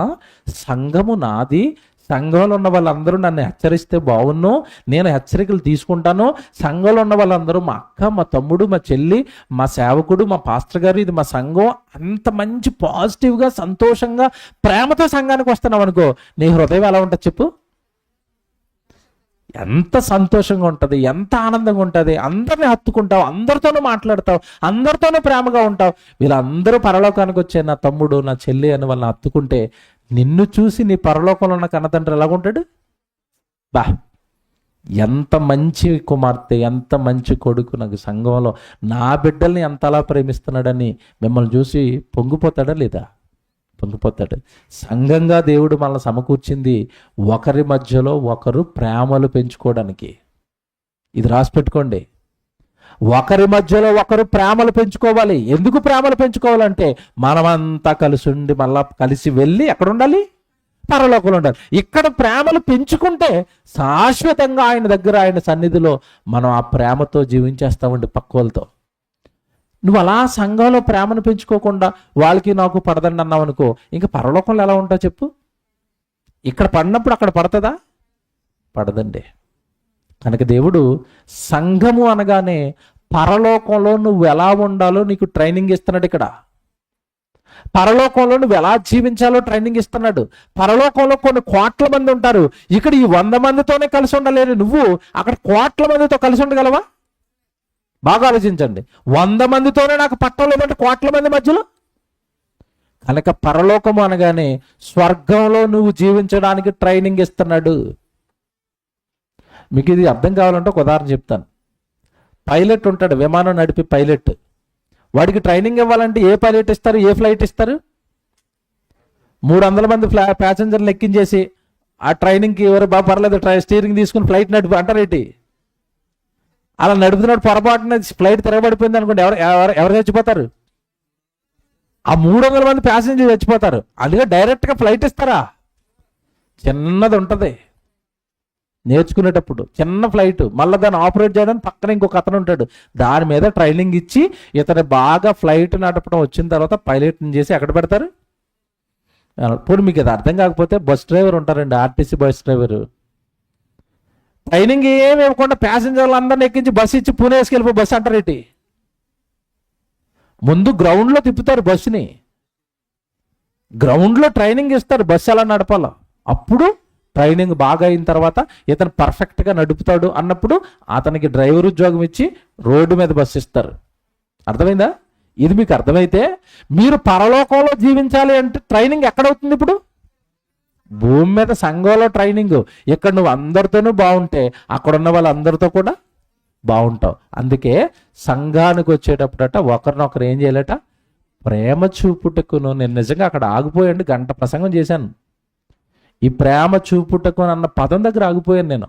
సంఘము నాది, సంఘంలో ఉన్న వాళ్ళందరూ నన్ను హెచ్చరిస్తే బాగున్ను, నేను హెచ్చరికలు తీసుకుంటాను. సంఘంలో ఉన్న వాళ్ళందరూ మా అక్క, మా తమ్ముడు, మా చెల్లి, మా సేవకుడు, మా పాస్టర్ గారు, ఇది మా సంఘం, అంత మంచి పాజిటివ్గా సంతోషంగా ప్రేమతో సంఘానికి వస్తున్నావు అనుకో, నీ హృదయం ఎలా ఉంటుంది చెప్పు? ఎంత సంతోషంగా ఉంటుంది, ఎంత ఆనందంగా ఉంటుంది. అందరిని హత్తుకుంటావు, అందరితోనూ మాట్లాడతావు, అందరితోనూ ప్రేమగా ఉంటావు. వీళ్ళందరూ పరలోకానికి వచ్చే నా తమ్ముడు, నా చెల్లి అని వాళ్ళని హత్తుకుంటే, నిన్ను చూసి నీ పరలోకంలో ఉన్న కన్నతండ్రి ఎలాగుంటాడు? బా, ఎంత మంచి కుమార్తె, ఎంత మంచి కొడుకు, నాకు సంఘంలో నా బిడ్డల్ని ఎంతలా ప్రేమిస్తున్నాడని మిమ్మల్ని చూసి పొంగిపోతాడా లేదా? పొంగిపోతాడు. సంఘంగా దేవుడు మనల్ని సమకూర్చింది ఒకరి మధ్యలో ఒకరు ప్రేమలు పెంచుకోవడానికి. ఇది రాసి పెట్టుకోండి. ఒకరి మధ్యలో ఒకరు ప్రేమలు పెంచుకోవాలి. ఎందుకు ప్రేమలు పెంచుకోవాలంటే, మనమంతా కలిసి ఉండి మళ్ళా కలిసి వెళ్ళి ఎక్కడ ఉండాలి? పరలోకంలో ఉండాలి. ఇక్కడ ప్రేమలు పెంచుకుంటే శాశ్వతంగా ఆయన దగ్గర, ఆయన సన్నిధిలో మనం ఆ ప్రేమతో జీవించేస్తామండి పక్క వాళ్ళతో. నువ్వు అలా సంఘంలో ప్రేమను పెంచుకోకుండా వాళ్ళకి నాకు పడదండి అన్నావు అనుకో, ఇంకా పరలోకంలో ఎలా ఉంటావు చెప్పు? ఇక్కడ పడినప్పుడు అక్కడ పడుతుందా? పడదండి. కనుక దేవుడు సంఘము అనగానే పరలోకంలో నువ్వు ఎలా ఉండాలో నీకు ట్రైనింగ్ ఇస్తున్నాడు. ఇక్కడ పరలోకంలో నువ్వు ఎలా జీవించాలో ట్రైనింగ్ ఇస్తున్నాడు. పరలోకంలో కొన్ని కోట్ల మంది ఉంటారు, ఇక్కడ ఈ 100 మందితోనే కలిసి ఉండలేరు. నువ్వు అక్కడ కోట్ల మందితో కలిసి ఉండగలవా? బాగా ఆలోచించండి. 100 మందితోనే నాకు పట్టం లేదంటే కోట్ల మంది మధ్యలో. కనుక పరలోకము అనగానే స్వర్గంలో నువ్వు జీవించడానికి ట్రైనింగ్ ఇస్తున్నాడు. మీకు ఇది అర్థం కావాలంటే ఒక ఉదాహరణ చెప్తాను. పైలట్ ఉంటాడు, విమానం నడిపి పైలట్. వాడికి ట్రైనింగ్ ఇవ్వాలంటే ఏ పైలట్ ఇస్తారు, ఏ ఫ్లైట్ ఇస్తారు? 300 మంది ప్యాసింజర్లు ఎక్కించేసి ఆ ట్రైనింగ్కి ఎవరు బాగా పర్లేదు స్టీరింగ్ తీసుకుని ఫ్లైట్ నడిపి అంటారేంటి? అలా నడుపుతున్నాడు, పొరపాటున ఫ్లైట్ తిరగబడిపోయింది అనుకోండి, ఎవరు చచ్చిపోతారు? ఆ 300 మంది ప్యాసింజర్లు చచ్చిపోతారు. అందుకే డైరెక్ట్గా ఫ్లైట్ ఇస్తారా? చిన్నది ఉంటుంది నేర్చుకునేటప్పుడు, చిన్న ఫ్లైట్. మళ్ళీ దాన్ని ఆపరేట్ చేయడానికి పక్కన ఇంకొక అతను ఉంటాడు, దాని మీద ట్రైనింగ్ ఇచ్చి ఇతను బాగా ఫ్లైట్ నడపడం వచ్చిన తర్వాత పైలట్ని చేసి ఎక్కడ పెడతారు? ఇప్పుడు మీకు అది అర్థం కాకపోతే బస్ డ్రైవర్ ఉంటారండి, ఆర్టీసీ బస్ డ్రైవర్. ట్రైనింగ్ ఏమి ఇవ్వకుండా ప్యాసింజర్లు అందరిని ఎక్కించి బస్సు ఇచ్చి పూణే వేసుకెళ్ళిపో బస్సు అంటారేంటి? ముందు గ్రౌండ్లో తిప్పుతారు బస్సుని, గ్రౌండ్లో ట్రైనింగ్ ఇస్తారు బస్సు ఎలా నడపాలో. అప్పుడు ట్రైనింగ్ బాగా అయిన తర్వాత ఇతను పర్ఫెక్ట్గా నడుపుతాడు అన్నప్పుడు అతనికి డ్రైవర్ ఉద్యోగం ఇచ్చి రోడ్డు మీద బస్సు ఇస్తారు. అర్థమైందా? ఇది మీకు అర్థమైతే మీరు పరలోకంలో జీవించాలి అంటే ట్రైనింగ్ ఎక్కడవుతుంది? ఇప్పుడు భూమి మీద సంఘంలో ట్రైనింగ్. ఇక్కడ నువ్వు అందరితోనూ బాగుంటే అక్కడ ఉన్న వాళ్ళందరితో కూడా బాగుంటావు. అందుకే సంఘానికి వచ్చేటప్పుడట ఒకరినొకరు ఏం చేయాలట? ప్రేమ చూపుటకును. నేను నిజంగా అక్కడ ఆగిపోయండి, గంట ప్రసంగం చేశాను. ఈ ప్రేమ చూపుటకు అన్న పదం దగ్గర ఆగిపోయాను నేను.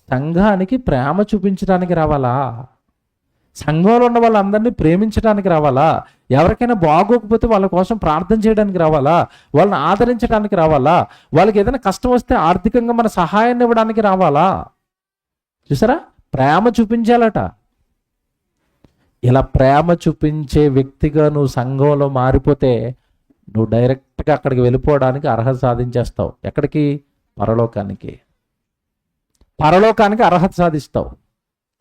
సంఘానికి ప్రేమ చూపించడానికి రావాలా? సంఘంలో ఉన్న వాళ్ళందరినీ ప్రేమించడానికి రావాలా? ఎవరికైనా బాగోకపోతే వాళ్ళ కోసం ప్రార్థన చేయడానికి రావాలా? వాళ్ళని ఆదరించడానికి రావాలా? వాళ్ళకి ఏదైనా కష్టం వస్తే ఆర్థికంగా మన సహాయాన్ని ఇవ్వడానికి రావాలా? చూసారా, ప్రేమ చూపించాలట. ఇలా ప్రేమ చూపించే వ్యక్తిగా నువ్వు సంఘంలో మారిపోతే నువ్వు డైరెక్ట్గా అక్కడికి వెళ్ళిపోవడానికి అర్హత సాధించేస్తావు. ఎక్కడికి? పరలోకానికి. పరలోకానికి అర్హత సాధిస్తావు.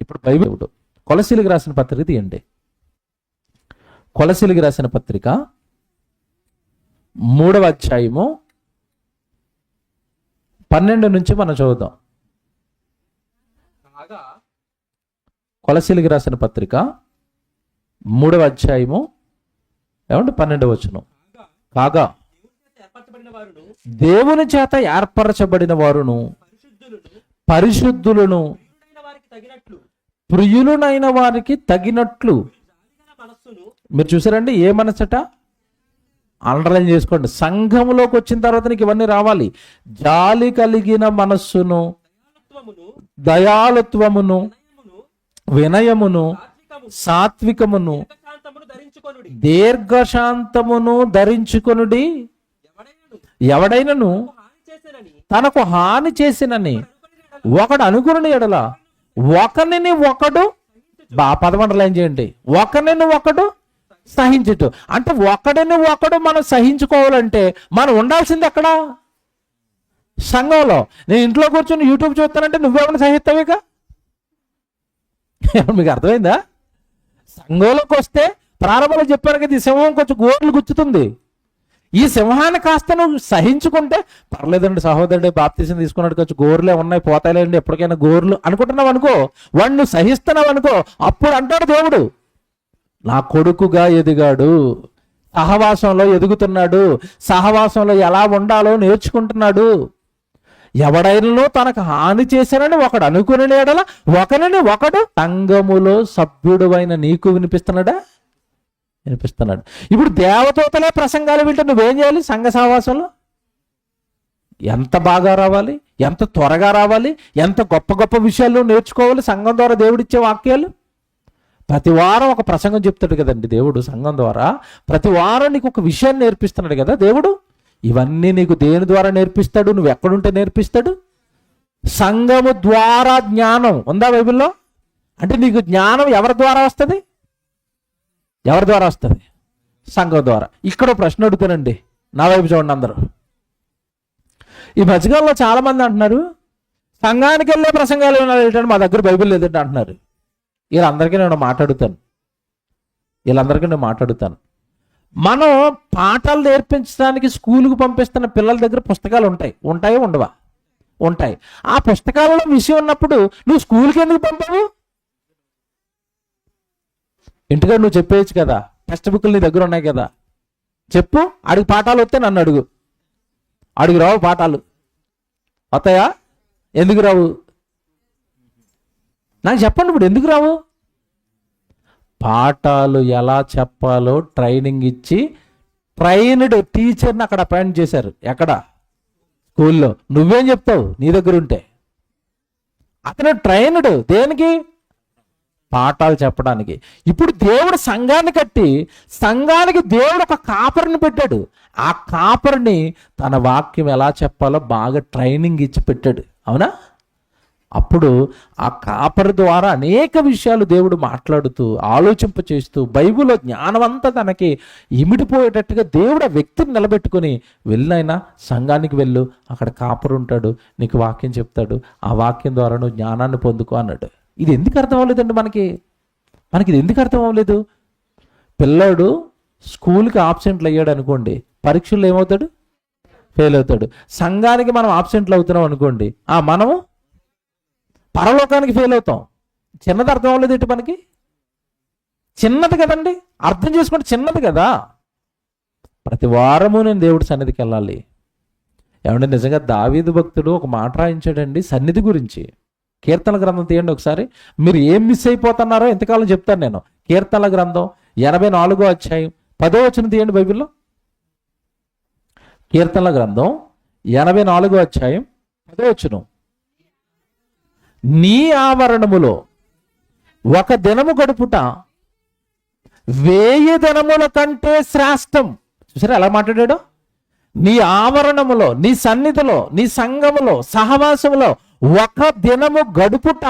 ఇప్పుడు బైబిల్ కొలసీలకు రాసిన పత్రిక తీయండి. కొలసీలకు రాసిన పత్రిక 3వ అధ్యాయము 12 నుంచి మనం చదువుదాం. కొలసీలకు రాసిన పత్రిక 3వ అధ్యాయము 12వ వచనం. కాగా దేవుని చేత ఏర్పరచబడిన వారును పరిశుద్ధులను ప్రియులునైన వారికి తగినట్లు. మీరు చూసారండి, ఏ మనసట? అండర్లైన్ చేసుకోండి. సంఘంలోకి వచ్చిన తర్వాత నీకు ఇవన్నీ రావాలి. జాలి కలిగిన మనస్సును, దయాళుత్వమును, వినయమును, సాత్వికమును, దీర్ఘశాంతమును ధరించుకొనుడి. ఎవడైనను తనకు హాని చేసినని ఒకడు అనుకుని ఎడల ఒకరిని ఒకడు పదమండలం చేయండి, ఒకరిని ఒకడు సహించుట. అంటే ఒకడిని ఒకడు మనం సహించుకోవాలంటే మనం ఉండాల్సింది ఎక్కడ? సంఘంలో. నేను ఇంట్లో కూర్చొని యూట్యూబ్ చూస్తానంటే నువ్వేమైనా సహిస్తావేగా? మీకు అర్థమైందా? సంఘంలోకి వస్తే ప్రారంభంలో చెప్పారు కదా, ఈ సింహం కొంచెం గోర్లు గుచ్చుతుంది. ఈ సింహాన్ని కాస్త నువ్వు సహించుకుంటే పర్లేదండి సహోదరుడు, బాప్తీసం తీసుకున్నాడు, కొంచెం గోర్లే ఉన్నాయి పోతాయిలేండి ఎప్పటికైనా గోర్లు అనుకుంటున్నావు అనుకో, వాడు నువ్వు సహిస్తున్నావు అనుకో, అప్పుడు అంటాడు దేవుడు నా కొడుకుగా ఎదిగాడు, సహవాసంలో ఎదుగుతున్నాడు, సహవాసంలో ఎలా ఉండాలో నేర్చుకుంటున్నాడు. ఎవడైనా తనకు హాని చేశానని ఒకడు అనుకుని లేడలా ఒకరిని ఒకడు సంఘములో సభ్యుడు అయిన నీకు వినిపిస్తున్నాడా? వినిపిస్తున్నాడు. ఇప్పుడు దేవదూతలే ప్రసంగాలు వింటే నువ్వేం చేయాలి? సంఘ సహవాసంలో ఎంత బాగా రావాలి, ఎంత త్వరగా రావాలి, ఎంత గొప్ప గొప్ప విషయాలు నేర్చుకోవాలి. సంఘం ద్వారా దేవుడిచ్చే వాక్యాలు ప్రతి వారం ఒక ప్రసంగం చెప్తాడు కదండి దేవుడు. సంఘం ద్వారా ప్రతి వారం నీకు ఒక విషయాన్ని నేర్పిస్తున్నాడు కదా దేవుడు. ఇవన్నీ నీకు దేని ద్వారా నేర్పిస్తాడు? నువ్వు ఎక్కడుంటే నేర్పిస్తాడు? సంఘము ద్వారా జ్ఞానం ఉందా బైబిల్లో? అంటే నీకు జ్ఞానం ఎవరి ద్వారా వస్తుంది? ఎవరి ద్వారా వస్తుంది? సంఘం ద్వారా. ఇక్కడ ప్రశ్న అడుగుతానండి, నా వైపు చూడండి అందరూ. ఈ మధ్యకాలంలో చాలా మంది అంటున్నారు సంఘానికి వెళ్ళే ప్రసంగాలు ఏంటంటే మా దగ్గర బైబిల్ లేదంటే అంటున్నారు. వీళ్ళందరికీ నేను మాట్లాడుతాను. మనం పాఠాలు నేర్పించడానికి స్కూల్కి పంపిస్తున్న పిల్లల దగ్గర పుస్తకాలు ఉంటాయి ఉండవా? ఉంటాయి. ఆ పుస్తకాలలో విషయం ఉన్నప్పుడు నువ్వు స్కూల్కి ఎందుకు పంపావు? ఇంటిగా నువ్వు చెప్పేయచ్చు కదా, టెక్స్ట్ బుక్లు నీ దగ్గర ఉన్నాయి కదా. చెప్పు. అడిగి పాఠాలు వస్తే నన్ను అడుగు. అడుగు రావు పాఠాలు వస్తాయా? ఎందుకు రావు? నాకు చెప్పండి ఇప్పుడు ఎందుకు రావు? పాఠాలు ఎలా చెప్పాలో ట్రైనింగ్ ఇచ్చి ట్రైన్డ్ టీచర్ని అక్కడ అపాయింట్ చేశారు. ఎక్కడ? స్కూల్లో. నువ్వేం చెప్తావు నీ దగ్గర ఉంటే? అతను ట్రైన్డ్ దేనికి? పాఠాలు చెప్పడానికి. ఇప్పుడు దేవుడు సంఘాన్ని కట్టి సంఘానికి దేవుడు ఒక కాపరిని పెట్టాడు. ఆ కాపరిని తన వాక్యం ఎలా చెప్పాలో బాగా ట్రైనింగ్ ఇచ్చి పెట్టాడు. అవునా? అప్పుడు ఆ కాపరి ద్వారా అనేక విషయాలు దేవుడు మాట్లాడుతూ ఆలోచింప చేస్తూ బైబిల్లో జ్ఞానం అంతా తనకి ఇమిడిపోయేటట్టుగా దేవుడు ఆ వ్యక్తిని నిలబెట్టుకొని, వెళ్ళినైనా సంఘానికి వెళ్ళు, అక్కడ కాపరు ఉంటాడు, నీకు వాక్యం చెప్తాడు, ఆ వాక్యం ద్వారా నువ్వు జ్ఞానాన్ని పొందుకో అన్నాడు. ఇది ఎందుకు అర్థం అవ్వలేదండి మనకి ఇది ఎందుకు అర్థం అవ్వలేదు? పిల్లాడు స్కూల్కి ఆబ్సెంట్లు అయ్యాడు అనుకోండి, పరీక్షల్లో ఏమవుతాడు? ఫెయిల్ అవుతాడు. సంఘానికి మనం ఆబ్సెంట్లు అవుతున్నాం అనుకోండి, మనము పరలోకానికి ఫెయిల్ అవుతాం. చిన్నది అర్థం అవ్వలేదు ఏంటి మనకి? చిన్నది కదండి, అర్థం చేసుకోండి, చిన్నది కదా. ప్రతి వారము నేను దేవుడి సన్నిధికి వెళ్ళాలి. ఏమంటే నిజంగా దావీదు భక్తుడు ఒక మాట రాయించాడండి సన్నిధి గురించి. కీర్తన గ్రంథం తీయండి ఒకసారి. మీరు ఏం మిస్ అయిపోతున్నారో ఎంతకాలం చెప్తాను నేను. కీర్తన గ్రంథం 84వ అధ్యాయం 10వ వచనం తీయండి బైబిల్లో. కీర్తన గ్రంథం 84వ అధ్యాయం 10వ వచనం. నీ ఆవరణములో ఒక దినము గడుపుట 1000 దినముల కంటే శ్రేష్టం. చూసారా ఎలా మాట్లాడాడు? నీ ఆవరణములో, నీ సన్నిధిలో, నీ సంఘములో, సహవాసములో ఒక దినము గడుపుట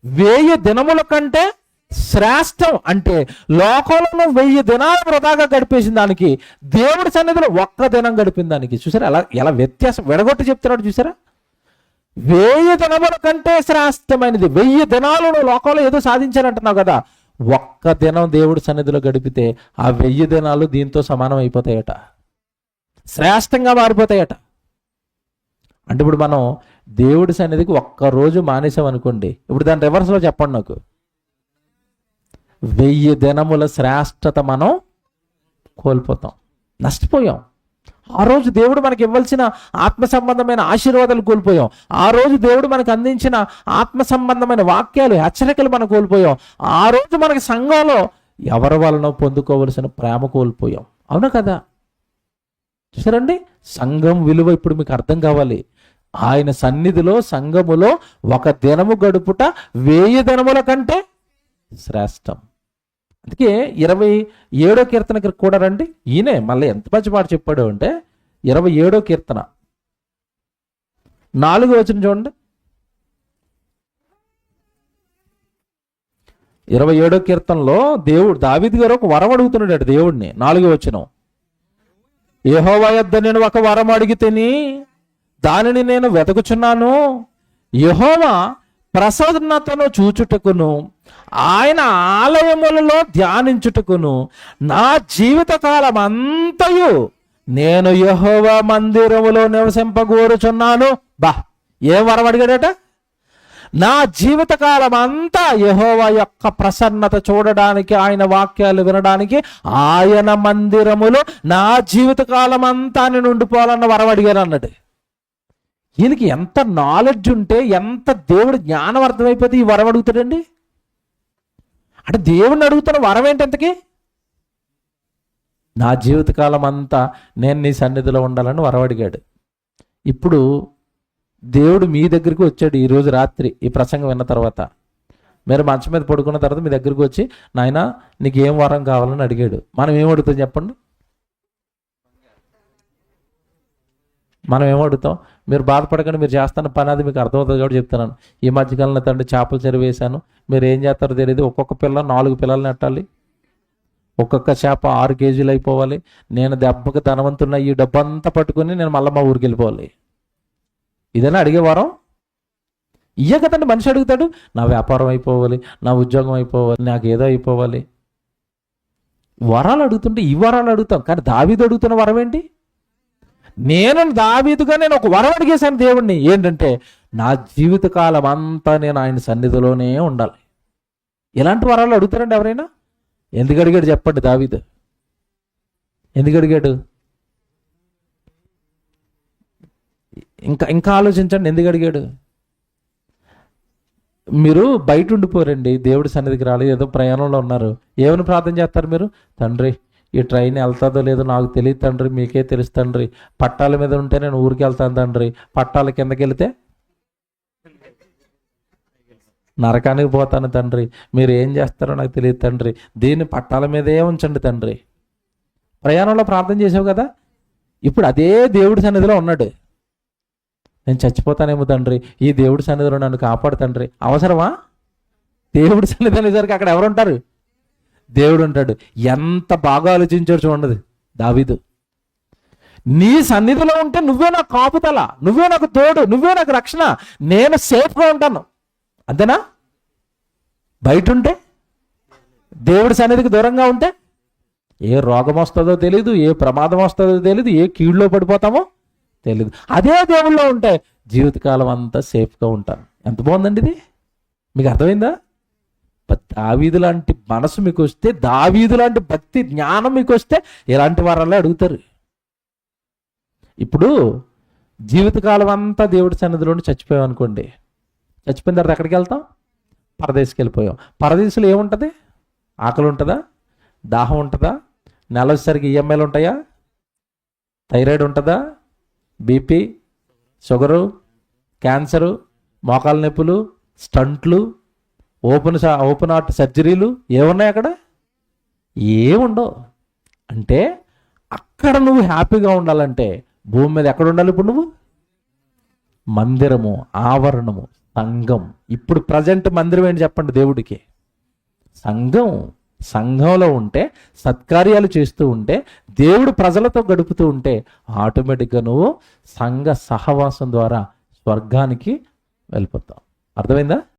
1000 దినముల కంటే శ్రేష్టం. అంటే లోకంలో 1000 దినాలు వృధాగా గడిపేసిన దానికి దేవుడి సన్నిధిలో ఒక్క దినం గడిపిన దానికి చూసారా ఎలా వ్యత్యాసం విడగొట్టి చెప్తున్నాడు. చూసారా? 1000 దినముల కంటే శ్రేష్టమైనది. 1000 దినాలు లోకంలో ఏదో సాధించారంటున్నావు కదా, ఒక్క దినం దేవుడి సన్నిధిలో గడిపితే ఆ 1000 దినాలు దీంతో సమానం అయిపోతాయట, శ్రేష్టంగా మారిపోతాయట. అంటే ఇప్పుడు మనం దేవుడి సన్నిధికి ఒక్కరోజు మానేసాం అనుకోండి, ఇప్పుడు దాని రివర్స్లో చెప్పండి నాకు, 1000 దినముల శ్రేష్టత మనం కోల్పోతాం, నష్టపోయాం. ఆ రోజు దేవుడు మనకి ఇవ్వాల్సిన ఆత్మ సంబంధమైన ఆశీర్వాదాలు కోల్పోయాం. ఆ రోజు దేవుడు మనకు అందించిన ఆత్మ సంబంధమైన వాక్యాలు, హెచ్చరికలు మనం కోల్పోయాం. ఆ రోజు మనకి సంఘంలో ఎవరి వలన పొందుకోవలసిన ప్రేమ కోల్పోయాం. అవునా కదా? చూసారండి, సంఘం విలువ ఇప్పుడు మీకు అర్థం కావాలి. ఆయన సన్నిధిలో సంఘములో ఒక దినము గడుపుట 1000 దినముల కంటే శ్రేష్టం. అందుకే 27వ కీర్తనకి కూడా రండి. ఈయనే మళ్ళీ ఎంత మంచి మాట చెప్పాడు అంటే 27వ కీర్తన 4వ వచనం చూడండి. 27వ కీర్తనలో దావీదు గారు ఒక వరం అడుగుతున్నాడు దేవుడిని. 4వ వచనం. యెహోవా యొద్ద నేను ఒక వరం అడిగితేని దానిని నేను వెతుకుచున్నాను. యెహోవా ప్రసన్నతను చూచుటకును ఆయన ఆలయములలో ధ్యానించుటకును నా జీవితకాలం అంతయు నేను యెహోవా మందిరములో నివసింపగోరుచున్నాను. ఏం వరం అడిగాడట? నా జీవితకాలం అంతా యెహోవా యొక్క ప్రసన్నత చూడడానికి, ఆయన వాక్యాలు వినడానికి ఆయన మందిరములో నా జీవితకాలం అంతా నేను ఉండిపోవాలన్న వరం అడిగాను అన్నట్టు. ఈయనకి ఎంత నాలెడ్జ్ ఉంటే, ఎంత దేవుడు జ్ఞానం అర్థమైపోతే ఈ వరం అడుగుతాడండి. అంటే దేవుడిని అడుగుతున్న వరం ఏంటి ఎంతకి? నా జీవితకాలం అంతా నేను నీ సన్నిధిలో ఉండాలని వరం అడిగాడు. ఇప్పుడు దేవుడు మీ దగ్గరికి వచ్చాడు ఈరోజు రాత్రి ఈ ప్రసంగం విన్న తర్వాత. మీరు మంచం మీద పడుకున్న తర్వాత మీ దగ్గరికి వచ్చి, నాయన నీకు ఏం వరం కావాలని అడిగాడు. మనం ఏం అడుగుతాం చెప్పండి? మనం ఏమడుగుతాం? మీరు బాధపడకండి, మీరు చేస్తాను పని అది మీకు అర్థమవుతుంది కాబట్టి చెప్తున్నాను. ఈ మధ్యకాలంలో తండ్రి చేపల చెరువు వేశాను, మీరు ఏం చేస్తారో తెలియదు. ఒక్కొక్క పిల్ల 4 పిల్లలు నెట్టాలి, ఒక్కొక్క చేప 6 కేజీలు అయిపోవాలి. నేను దెబ్బకి ధనవంతున్న ఈ డబ్బు అంతా పట్టుకుని నేను మళ్ళీ మా ఊరికి వెళ్ళిపోవాలి. ఇదైనా అడిగే వరం? ఇయ్య కదండి మనిషి అడుగుతాడు. నా వ్యాపారం అయిపోవాలి, నా ఉద్యోగం అయిపోవాలి, నాకు ఏదో అయిపోవాలి. వరాలు అడుగుతుంటే ఈ వరాలు అడుగుతాం. కానీ దావీదు అడుగుతున్న వరం ఏంటి? నేను ఒక వరం అడిగేశాను దేవుణ్ణి. ఏంటంటే నా జీవితకాలం అంతా నేను ఆయన సన్నిధిలోనే ఉండాలి. ఎలాంటి వరాలు అడుగుతారండి ఎవరైనా? ఎందుకు అడిగాడు చెప్పండి దావీదు? ఎందుకు అడిగాడు? ఇంకా ఇంకా ఆలోచించండి, ఎందుకు అడిగాడు? మీరు బయట ఉండిపోరండి, దేవుడి సన్నిధికి రాలేదు, ఏదో ప్రయాణంలో ఉన్నారు, ఏమని ప్రార్థన చేస్తారు మీరు? తండ్రి ఈ ట్రైన్ వెళ్తుందో లేదో నాకు తెలియదు తండ్రి, మీకే తెలుసు తండ్రి, పట్టాల మీద ఉంటే నేను ఊరికి వెళ్తాను తండ్రి, పట్టాల కిందకి వెళితే నరకానికి పోతాను తండ్రి, మీరు ఏం చేస్తారో నాకు తెలియదు తండ్రి, దీన్ని పట్టాల మీదే ఉంచండి తండ్రి. ప్రయాణంలో ప్రార్థన చేసావు కదా, ఇప్పుడు అదే దేవుడి సన్నిధిలో ఉన్నాడు. నేను చచ్చిపోతానేమో తండ్రి, ఈ దేవుడి సన్నిధిలో నన్ను కాపాడు తండ్రి. అవసరమా? దేవుడి సన్నిధి అనేసరికి అక్కడ ఎవరు ఉంటారు? దేవుడు ఉంటాడు. ఎంత బాగా ఆలోచించాడు చూడండి దావీదు. నీ సన్నిధిలో ఉంటే నువ్వే నాకు కాపుదల, నువ్వే నాకు తోడు, నువ్వే నాకు రక్షణ, నేను సేఫ్గా ఉంటాను. అంతేనా? బయట ఉంటే, దేవుడి సన్నిధికి దూరంగా ఉంటే ఏ రోగం వస్తుందో తెలీదు, ఏ ప్రమాదం వస్తుందో తెలీదు, ఏ కీడులో పడిపోతామో తెలీదు. అదే దేవుళ్ళో ఉంటే జీవితకాలం అంతా సేఫ్గా ఉంటాను. ఎంత బాగుందండి ఇది, మీకు అర్థమైందా? దావీదు లాంటి మనసు మీకు వస్తే, దావీదు లాంటి భక్తి జ్ఞానం మీకు వస్తే ఇలాంటి వారల్లా అడుగుతారు. ఇప్పుడు జీవితకాలం అంతా దేవుడి సన్నిధిలో చచ్చిపోయాం అనుకోండి, చచ్చిపోయిన తర్వాత ఎక్కడికి వెళ్తాం? పరదేశికి వెళ్ళిపోయాం. పరదేశంలో ఏముంటుంది? ఆకలి ఉంటుందా? దాహం ఉంటుందా? నెల వచ్చేసరికి ఈఎంఐలు ఉంటాయా? థైరాయిడ్ ఉంటుందా? బీపీ, షుగరు, క్యాన్సరు, మోకాల నొప్పులు, స్టంట్లు, ఓపెన్ హార్ట్ సర్జరీలు ఏమున్నాయి అక్కడ? ఏముండవు. అంటే అక్కడ నువ్వు హ్యాపీగా ఉండాలంటే భూమి మీద ఎక్కడ ఉండాలి? ఇప్పుడు నువ్వు మందిరము, ఆవరణము, సంఘం. ఇప్పుడు ప్రజెంట్ మందిరం ఏంటి చెప్పండి? దేవుడికి సంఘం. సంఘంలో ఉంటే, సత్కార్యాలు చేస్తూ ఉంటే, దేవుడు ప్రజలతో గడుపుతూ ఉంటే ఆటోమేటిక్గా నువ్వు సంఘ సహవాసం ద్వారా స్వర్గానికి వెళ్ళిపోతావు. అర్థమైందా?